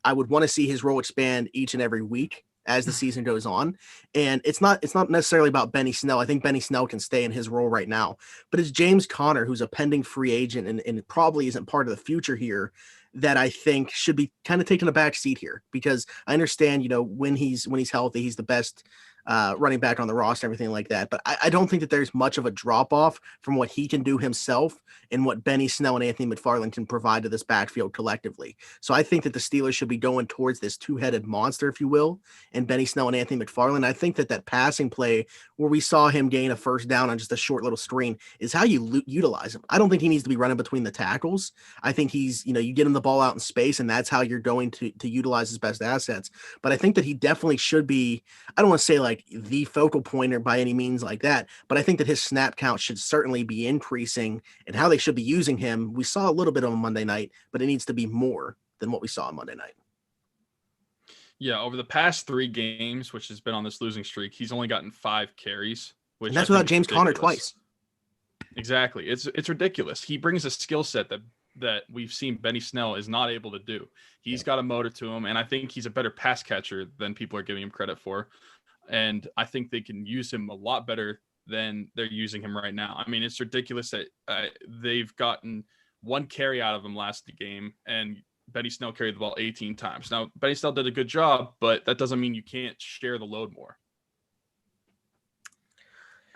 I would want to see his role expand each and every week as the season goes on. And it's not necessarily about Benny Snell. I think Benny Snell can stay in his role right now, but it's James Conner, who's a pending free agent and probably isn't part of the future here, that I think should be kind of taking a back seat here, because I understand, when he's healthy, he's the best running back on the roster, everything like that. But I don't think that there's much of a drop off from what he can do himself and what Benny Snell and Anthony McFarland can provide to this backfield collectively. So I think that the Steelers should be going towards this two-headed monster, if you will, and Benny Snell and Anthony McFarland. I think that passing play where we saw him gain a first down on just a short little screen is how you utilize him. I don't think he needs to be running between the tackles. I think he's, you get him the ball out in space, and that's how you're going to utilize his best assets. But I think that he definitely should be, I don't want to say like the focal pointer by any means like that, but I think that his snap count should certainly be increasing, and how they should be using him. We saw a little bit on Monday night, but it needs to be more than what we saw on Monday night. Yeah, over the past 3 games, which has been on this losing streak, he's only gotten 5 carries. Which and that's without James Conner twice. Exactly. It's ridiculous. He brings a skill set that we've seen Benny Snell is not able to do. He's got a motor to him, and I think he's a better pass catcher than people are giving him credit for. And I think they can use him a lot better than they're using him right now. I mean, it's ridiculous that they've gotten 1 carry out of him last game, and Benny Snell carried the ball 18 times. Now, Benny Snell did a good job, but that doesn't mean you can't share the load more.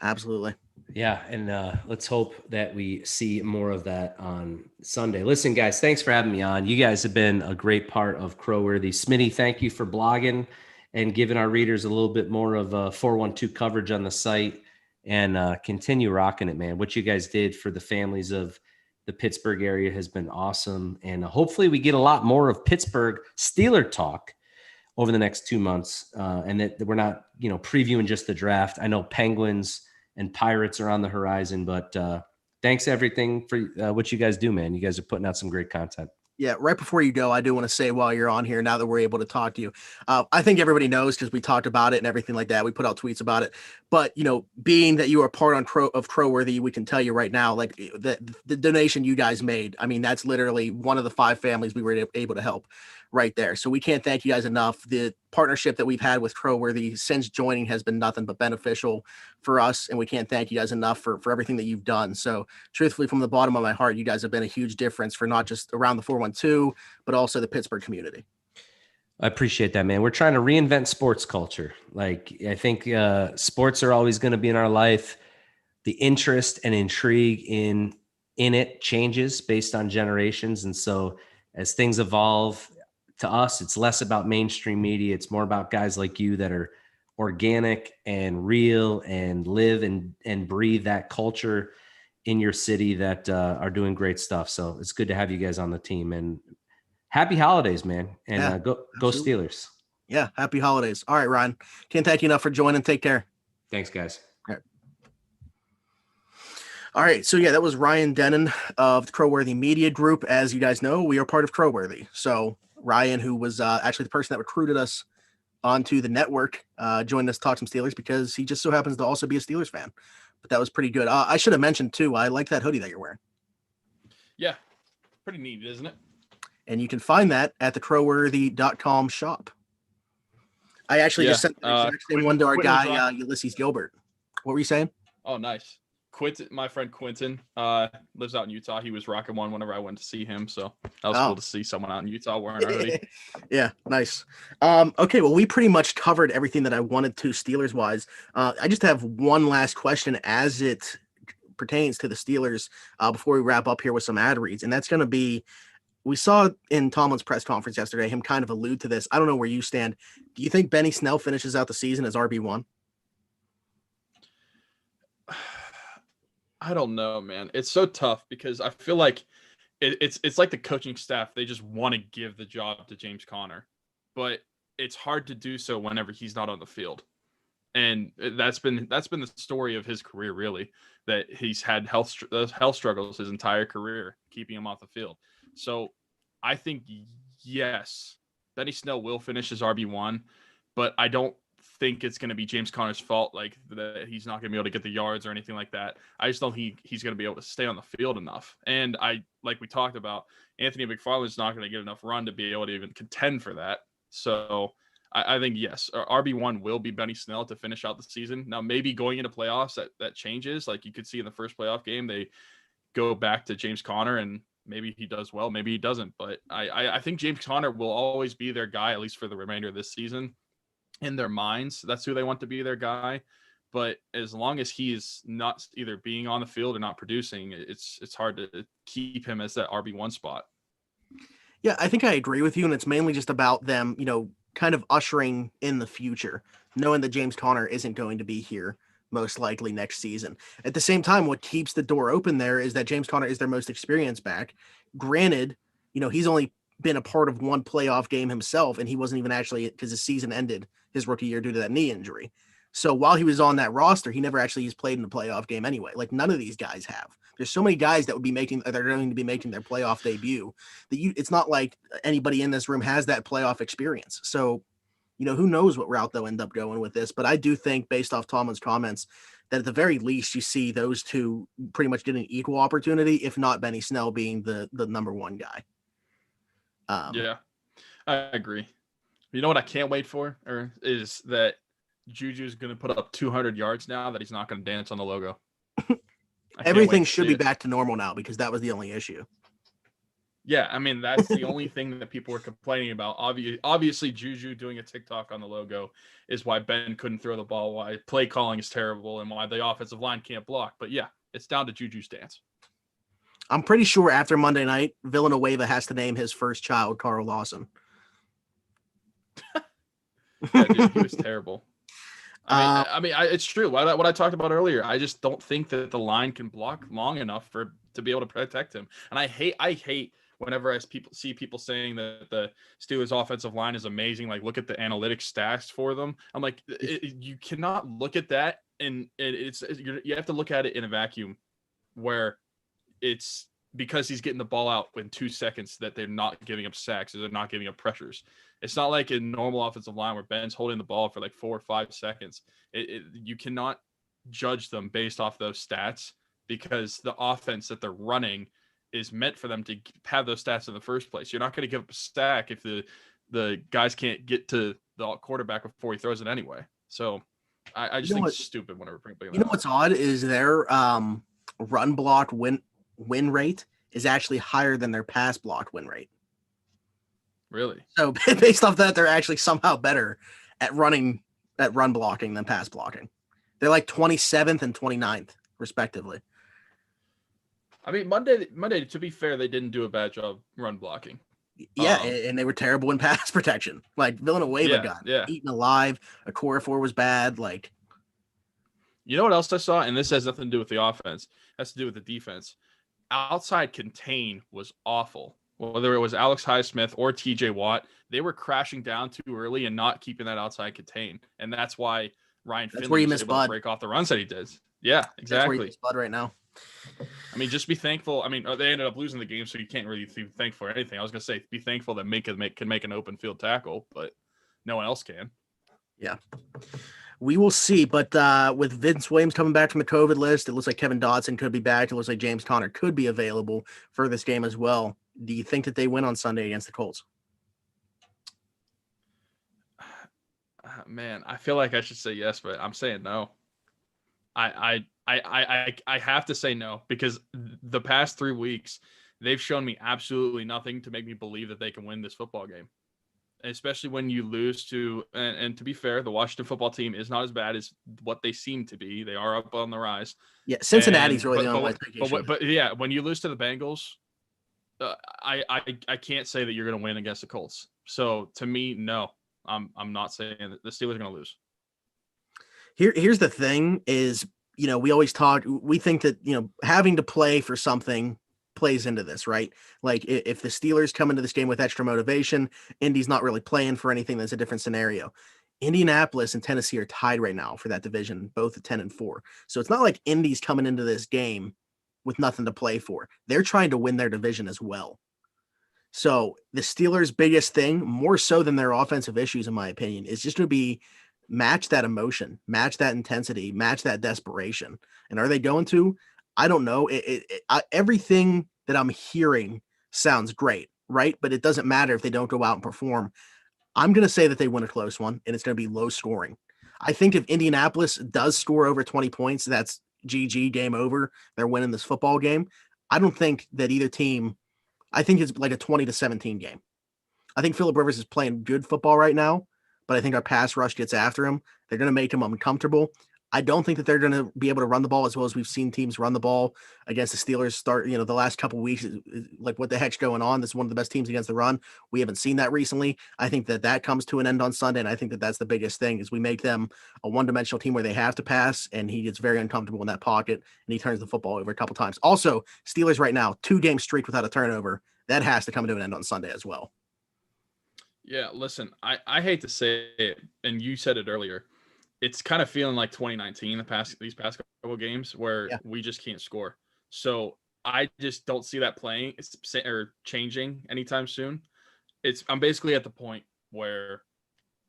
Absolutely. Yeah, and let's hope that we see more of that on Sunday. Listen, guys, thanks for having me on. You guys have been a great part of CrowWorthy. Smitty, thank you for blogging and giving our readers a little bit more of 412 coverage on the site, and continue rocking it, man. What you guys did for the families of the Pittsburgh area has been awesome. And hopefully we get a lot more of Pittsburgh Steeler talk over the next 2 months, and that we're not, previewing just the draft. I know Penguins and Pirates are on the horizon, but thanks everything for what you guys do, man. You guys are putting out some great content. Yeah, right before you go, I do want to say while you're on here, now that we're able to talk to you, I think everybody knows because we talked about it and everything like that. We put out tweets about it. But, being that you are part of CrowWorthy, we can tell you right now, like the donation you guys made, I mean, that's literally one of the 5 families we were able to help right there. So we can't thank you guys enough. The partnership that we've had with CrowWorthy since joining has been nothing but beneficial for us, and we can't thank you guys enough for everything that you've done. So truthfully, from the bottom of my heart, you guys have been a huge difference for not just around the 412, but also the Pittsburgh community. I appreciate that, man. We're trying to reinvent sports culture. Like, I think sports are always going to be in our life. The interest and intrigue in it changes based on generations. And so as things evolve, to us, it's less about mainstream media. It's more about guys like you that are organic and real and live and breathe that culture in your city that are doing great stuff. So it's good to have you guys on the team, and happy holidays, man. And go Steelers. Yeah. Happy holidays. All right, Ryan. Can't thank you enough for joining. Take care. Thanks, guys. All right. So, yeah, that was Ryan Dennin of the CrowWorthy Media Group. As you guys know, we are part of CrowWorthy. So Ryan, who was actually the person that recruited us onto the network, joined us to talk some Steelers because he just so happens to also be a Steelers fan. But that was pretty good. I should have mentioned, too, I like that hoodie that you're wearing. Yeah. Pretty neat, isn't it? And you can find that at the crowworthy.com shop. I actually just sent the same one to our guy, Ulysses Gilbert. What were you saying? Oh, nice. Quentin, my friend Quentin, lives out in Utah. He was rocking one whenever I went to see him. So that was cool to see someone out in Utah wearing a hoodie. Yeah, nice. Okay, well, we pretty much covered everything that I wanted to Steelers-wise. I just have one last question as it pertains to the Steelers before we wrap up here with some ad reads. And that's going to be, we saw in Tomlin's press conference yesterday him kind of allude to this. I don't know where you stand. Do you think Benny Snell finishes out the season as RB1? I don't know, man. It's so tough because I feel like it's like the coaching staff. They just want to give the job to James Conner, but it's hard to do so whenever he's not on the field. And that's been the story of his career, really, that he's had health struggles his entire career, keeping him off the field. So I think, yes, Benny Snell will finish as RB1, but I don't think it's going to be James Conner's fault, like that he's not going to be able to get the yards or anything like that. I just don't think he's going to be able to stay on the field enough. And like we talked about, Anthony McFarland's not going to get enough run to be able to even contend for that. So I think, yes, RB1 will be Benny Snell to finish out the season. Now, maybe going into playoffs, that changes. Like you could see in the first playoff game, they go back to James Conner and maybe he does well, maybe he doesn't. But I think James Conner will always be their guy, at least for the remainder of this season. In their minds, that's who they want to be their guy. But as long as he is not either being on the field or not producing, it's hard to keep him as that RB1 spot. Yeah, I think I agree with you. And it's mainly just about them, kind of ushering in the future, knowing that James Conner isn't going to be here most likely next season. At the same time, what keeps the door open there is that James Conner is their most experienced back. Granted, he's only been a part of one playoff game himself, and he wasn't even actually, because his season ended his rookie year due to that knee injury. So while he was on that roster, he never actually has played in a playoff game anyway. Like none of these guys have. There's so many guys that they're going to be making their playoff debut that it's not like anybody in this room has that playoff experience. So, who knows what route they'll end up going with this. But I do think, based off Tomlin's comments, that at the very least you see those two pretty much getting equal opportunity, if not Benny Snell being the number one guy. Yeah, I agree. You know what I can't wait for is that Juju's going to put up 200 yards now that he's not going to dance on the logo. Everything should be back to normal now because that was the only issue. Yeah, I mean, that's the only thing that people were complaining about. Obviously, Juju doing a TikTok on the logo is why Ben couldn't throw the ball, why play calling is terrible, and why the offensive line can't block. But yeah, it's down to Juju's dance. I'm pretty sure after Monday night, Villanueva has to name his first child Carl Lawson. Yeah, dude, he was terrible. I mean, it's true. What I talked about earlier, I just don't think that the line can block long enough to be able to protect him. And I hate whenever I see people saying that the Steelers' offensive line is amazing. Like, look at the analytics stats for them. I'm like, you cannot look at that, and you have to look at it in a vacuum, where it's because he's getting the ball out in 2 seconds that they're not giving up sacks or they're not giving up pressures. It's not like a normal offensive line where Ben's holding the ball for like 4 or 5 seconds. You cannot judge them based off those stats because the offense that they're running is meant for them to have those stats in the first place. You're not going to give up a sack if the guys can't get to the quarterback before he throws it anyway. So I just think it's stupid whenever bringing that up. What's odd is their run block win rate is actually higher than their pass block win rate. Really? So based off that, they're actually somehow better at run blocking than pass blocking. They're like 27th and 29th, respectively. I mean, Monday, to be fair, they didn't do a bad job run blocking. Yeah, and they were terrible in pass protection. Like Villanueva got eaten alive. Okorafor was bad. Like, you know what else I saw? And this has nothing to do with the offense. It has to do with the defense. Outside contain was awful. Whether it was Alex Highsmith or TJ Watt, they were crashing down too early and not keeping that outside contain. And that's why Ryan Finley was able to break off the runs that he did. Yeah, exactly. That's where you miss Bud right now. I mean, just be thankful. I mean, they ended up losing the game, so you can't really be thankful for anything. I was going to say, be thankful that can make an open field tackle, but no one else can. Yeah. We will see, but with Vince Williams coming back from the COVID list, it looks like Kevin Dotson could be back. It looks like James Conner could be available for this game as well. Do you think that they win on Sunday against the Colts? Man, I feel like I should say yes, but I'm saying no. I have to say no, because the past 3 weeks, they've shown me absolutely nothing to make me believe that they can win this football game. Especially when you lose to, and to be fair, the Washington football team is not as bad as what they seem to be. They are up on the rise. Yeah, Cincinnati's really the only one. But yeah, when you lose to the Bengals, I can't say that you're going to win against the Colts. So to me, no, I'm not saying that the Steelers are going to lose. Here's the thing is, we think that, having to play for something plays into this, right? Like if the Steelers come into this game with extra motivation, Indy's not really playing for anything. That's a different scenario. Indianapolis and Tennessee are tied right now for that division, both at 10-4. So it's not like Indy's coming into this game with nothing to play for. They're trying to win their division as well. So the Steelers' biggest thing, more so than their offensive issues, in my opinion, is just to be match that emotion, match that intensity, match that desperation. And are they going to? I don't know. Everything that I'm hearing sounds great, right? But it doesn't matter if they don't go out and perform. I'm going to say that they win a close one, and it's going to be low scoring. I think if Indianapolis does score over 20 points, that's GG, game over. They're winning this football game. I don't think that either team, I think it's like a 20-17 game. I think Phillip Rivers is playing good football right now, but I think our pass rush gets after him. They're going to make him uncomfortable. I don't think that they're going to be able to run the ball as well as we've seen teams run the ball against the Steelers start, the last couple of weeks. Like, what the heck's going on? This is one of the best teams against the run. We haven't seen that recently. I think that comes to an end on Sunday, and I think that that's the biggest thing is we make them a one-dimensional team where they have to pass, and he gets very uncomfortable in that pocket, and he turns the football over a couple times. Also, Steelers right now, 2-game streak without a turnover. That has to come to an end on Sunday as well. Yeah, listen, I hate to say it, and you said it earlier. It's kind of feeling like 2019, these past couple games where we just can't score. So I just don't see that playing or changing anytime soon. I'm basically at the point where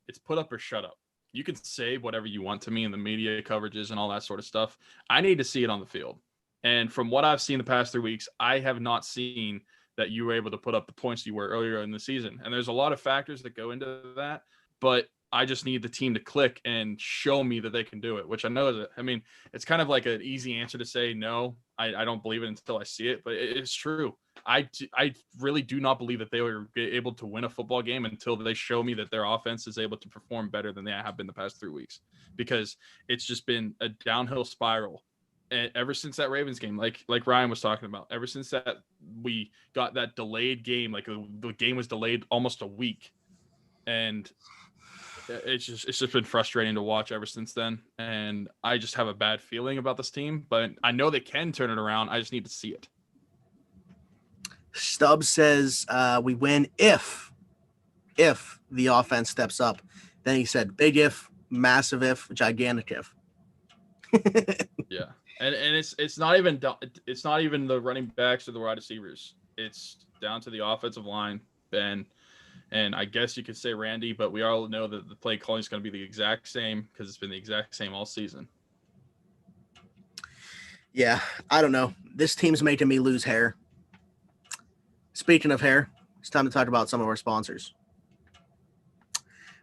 it's put up or shut up. You can say whatever you want to me in the media coverages and all that sort of stuff. I need to see it on the field. And from what I've seen the past 3 weeks, I have not seen that you were able to put up the points you were earlier in the season. And there's a lot of factors that go into that, but I just need the team to click and show me that they can do it, which I know it's kind of like an easy answer to say, no, I don't believe it until I see it, but it's true. I really do not believe that they were able to win a football game until they show me that their offense is able to perform better than they have been the past 3 weeks, because it's just been a downhill spiral. And ever since that Ravens game, like Ryan was talking about, ever since that we got that delayed game, like the game was delayed almost a week, and it's just been frustrating to watch ever since then. And I just have a bad feeling about this team, but I know they can turn it around. I just need to see it. Stubbs says we win if the offense steps up. Then he said big if, massive if, gigantic if. Yeah. And it's not even the running backs or the wide receivers. It's down to the offensive line, Ben. And I guess you could say Randy, but we all know that the play calling is going to be the exact same because it's been the exact same all season. Yeah, I don't know. This team's making me lose hair. Speaking of hair, it's time to talk about some of our sponsors.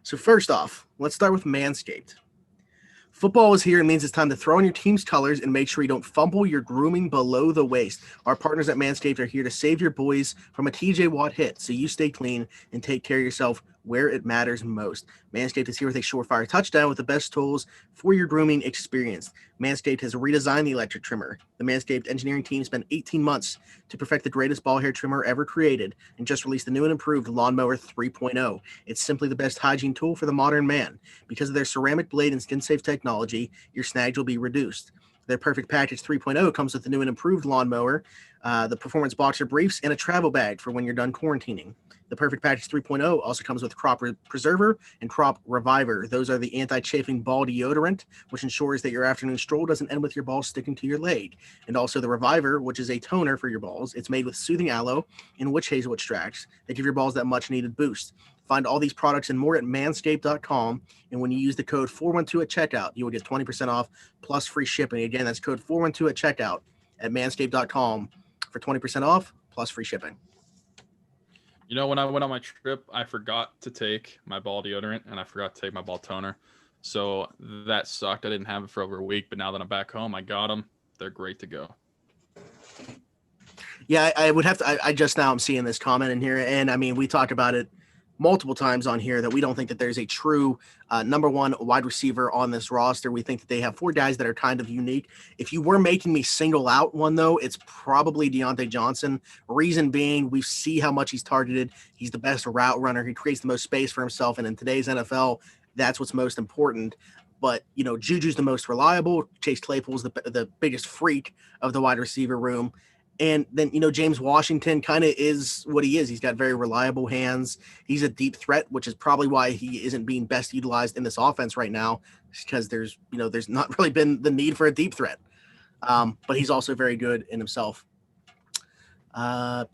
So first off, let's start with Manscaped. Football is here. It means it's time to throw on your team's colors and make sure you don't fumble your grooming below the waist. Our partners at Manscaped are here to save your boys from a TJ Watt hit, so you stay clean and take care of yourself where it matters most. Manscaped is here with a surefire touchdown with the best tools for your grooming experience. Manscaped has redesigned the electric trimmer. The Manscaped engineering team spent 18 months to perfect the greatest ball hair trimmer ever created and just released the new and improved Lawnmower 3.0. It's simply the best hygiene tool for the modern man. Because of their ceramic blade and skin-safe technology, your snags will be reduced. Their Perfect Package 3.0 comes with the new and improved lawnmower, the Performance Boxer Briefs, and a travel bag for when you're done quarantining. The Perfect Package 3.0 also comes with Crop Preserver and Crop Reviver. Those are the anti-chafing ball deodorant, which ensures that your afternoon stroll doesn't end with your balls sticking to your leg. And also the Reviver, which is a toner for your balls. It's made with soothing aloe and witch hazel extracts that give your balls that much-needed boost. Find all these products and more at manscaped.com. And when you use the code 412 at checkout, you will get 20% off plus free shipping. Again, that's code 412 at checkout at manscaped.com for 20% off plus free shipping. You know, when I went on my trip, I forgot to take my ball deodorant and I forgot to take my ball toner. So that sucked. I didn't have it for over a week, but now that I'm back home, I got them. They're great to go. Yeah, I would have to. I just now I'm seeing this comment in here, and I mean, we talked about it multiple times on here that we don't think that there's a true number one wide receiver on this roster. We think that they have four guys that are kind of unique. If you were making me single out one, though, it's probably Deonte Johnson. Reason being, we see how much he's targeted. He's the best route runner. He creates the most space for himself. And in today's NFL, that's what's most important. But, you know, Juju's the most reliable. Chase Claypool's the biggest freak of the wide receiver room. And then, you know, James Washington kind of is what he is. He's got very reliable hands. He's a deep threat, which is probably why he isn't being best utilized in this offense right now, because there's not really been the need for a deep threat. But he's also very good in himself. Yeah,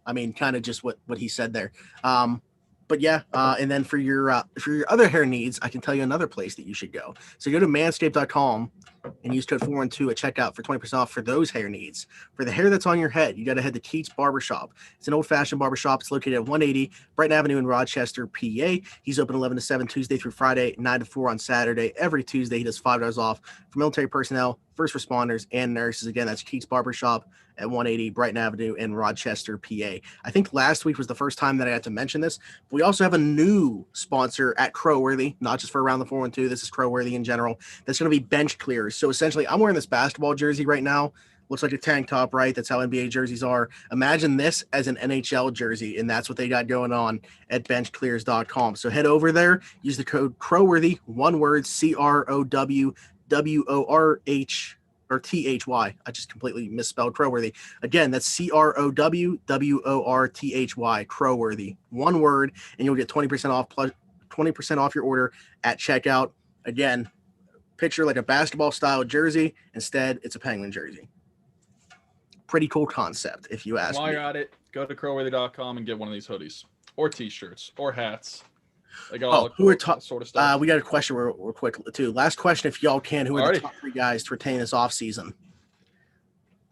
I mean, kind of just what he said there. But yeah, and then for your other hair needs, I can tell you another place that you should go. So go to manscaped.com and use code 412 at checkout for 20% off for those hair needs. For the hair that's on your head, you got to head to Keith's Barbershop. It's an old-fashioned barbershop. It's located at 180 Brighton Avenue in Rochester, PA. He's open 11 to 7 Tuesday through Friday, 9 to 4 on Saturday. Every Tuesday, he does $5 off for military personnel, first responders, and nurses. Again, that's Keith's Barbershop at 180 Brighton Avenue in Rochester, PA. I think last week was the first time that I had to mention this. But we also have a new sponsor at CrowWorthy, not just for Around the 412. This is CrowWorthy in general. That's going to be bench clears. So essentially, I'm wearing this basketball jersey right now. Looks like a tank top, right? That's how NBA jerseys are. Imagine this as an NHL jersey, and that's what they got going on at benchclears.com. So head over there, use the code CrowWorthy, one word, CROWWORH or THY. I just completely misspelled CrowWorthy. Again, that's CROWWORTHY, CrowWorthy. One word, and you'll get 20% off plus 20% off your order at checkout. Again, picture like a basketball style jersey. Instead, it's a Penguin jersey. Pretty cool concept, if you ask me. While you're at it, go to crowworthy.com and get one of these hoodies or t-shirts or hats. They got all sort of stuff. We got a question real quick too. Last question, if y'all can. Who are the top three guys to retain this offseason?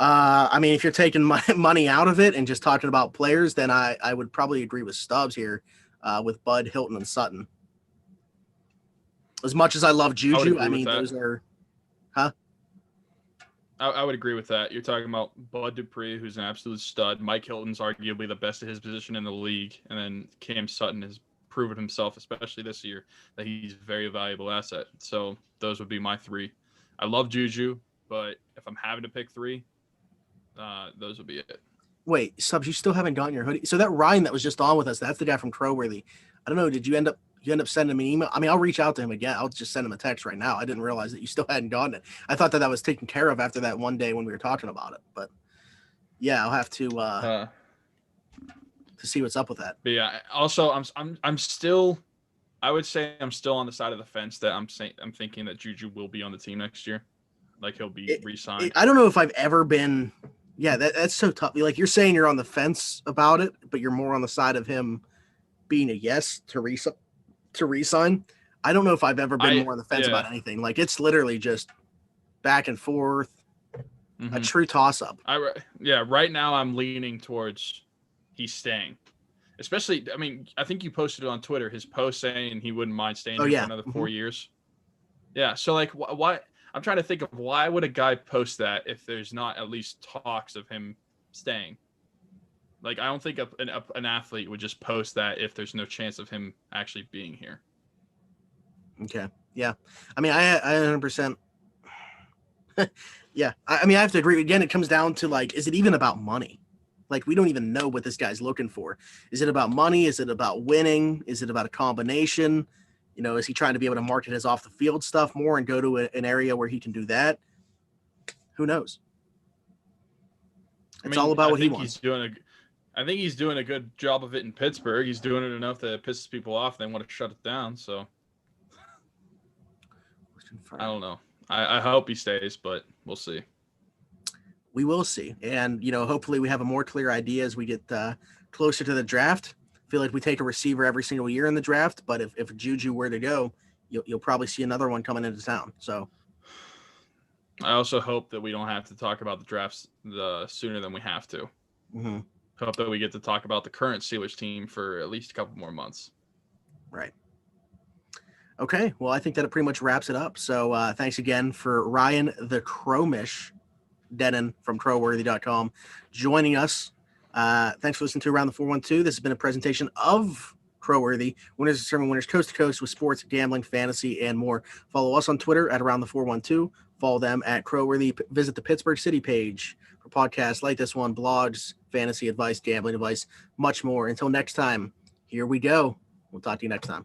I mean, if you're taking money out of it and just talking about players, then I would probably agree with Stubbs here with Bud, Hilton, and Sutton. As much as I love Juju, I mean, those are – huh? I would agree with that. You're talking about Bud Dupree, who's an absolute stud. Mike Hilton's arguably the best at his position in the league. And then Cam Sutton has proven himself, especially this year, that he's a very valuable asset. So those would be my three. I love Juju, but if I'm having to pick three, those would be it. Wait, Stubbs, you still haven't gotten your hoodie. So that Ryan that was just on with us, that's the guy from CrowWorthy. I don't know. Did you end up sending him an email? I mean, I'll reach out to him again. I'll just send him a text right now. I didn't realize that you still hadn't gotten it. I thought that was taken care of after that one day when we were talking about it. But yeah, I'll have to see what's up with that. But yeah, also I'm still, I would say I'm still on the side of the fence that I'm thinking that Juju will be on the team next year. Like he'll be re-signed. I don't know if I've ever been. Yeah, that's so tough. Like you're saying you're on the fence about it, but you're more on the side of him being a yes to re-sign. I don't know if I've ever been more on the fence about anything. Like it's literally just back and forth, a true toss-up. Right now I'm leaning towards he's staying. Especially, I mean, I think you posted it on Twitter, his post saying he wouldn't mind staying here for another 4 years. Yeah. So like, why? I'm trying to think of why would a guy post that if there's not at least talks of him staying. Like, I don't think an athlete would just post that if there's no chance of him actually being here. Okay. Yeah. I mean, I 100%. Yeah. I mean, I have to agree. Again, it comes down to like, is it even about money? Like, we don't even know what this guy's looking for. Is it about money? Is it about winning? Is it about a combination? You know, is he trying to be able to market his off the field stuff more and go to an area where he can do that? Who knows? It's all about what he wants. I think he's doing a good job of it in Pittsburgh. He's doing it enough that it pisses people off. They want to shut it down. So I don't know. I hope he stays, but we'll see. We will see. And, you know, hopefully we have a more clear idea as we get closer to the draft. I feel like we take a receiver every single year in the draft, but if Juju were to go, you'll probably see another one coming into town. So I also hope that we don't have to talk about the drafts sooner than we have to. Mm-hmm. Hope that we get to talk about the current Steelers team for at least a couple more months. Right. Okay. Well, I think that it pretty much wraps it up. So thanks again for Ryan the Crowmish, Dennin from CrowWorthy.com, joining us. Thanks for listening to Around the 412. This has been a presentation of CrowWorthy, winners and serving winners coast to coast with sports, gambling, fantasy, and more. Follow us on Twitter at Around the 412. Follow them at CrowWorthy. Visit the Pittsburgh City page for podcasts like this one, blogs, fantasy advice, gambling advice, much more. Until next time, here we go. We'll talk to you next time.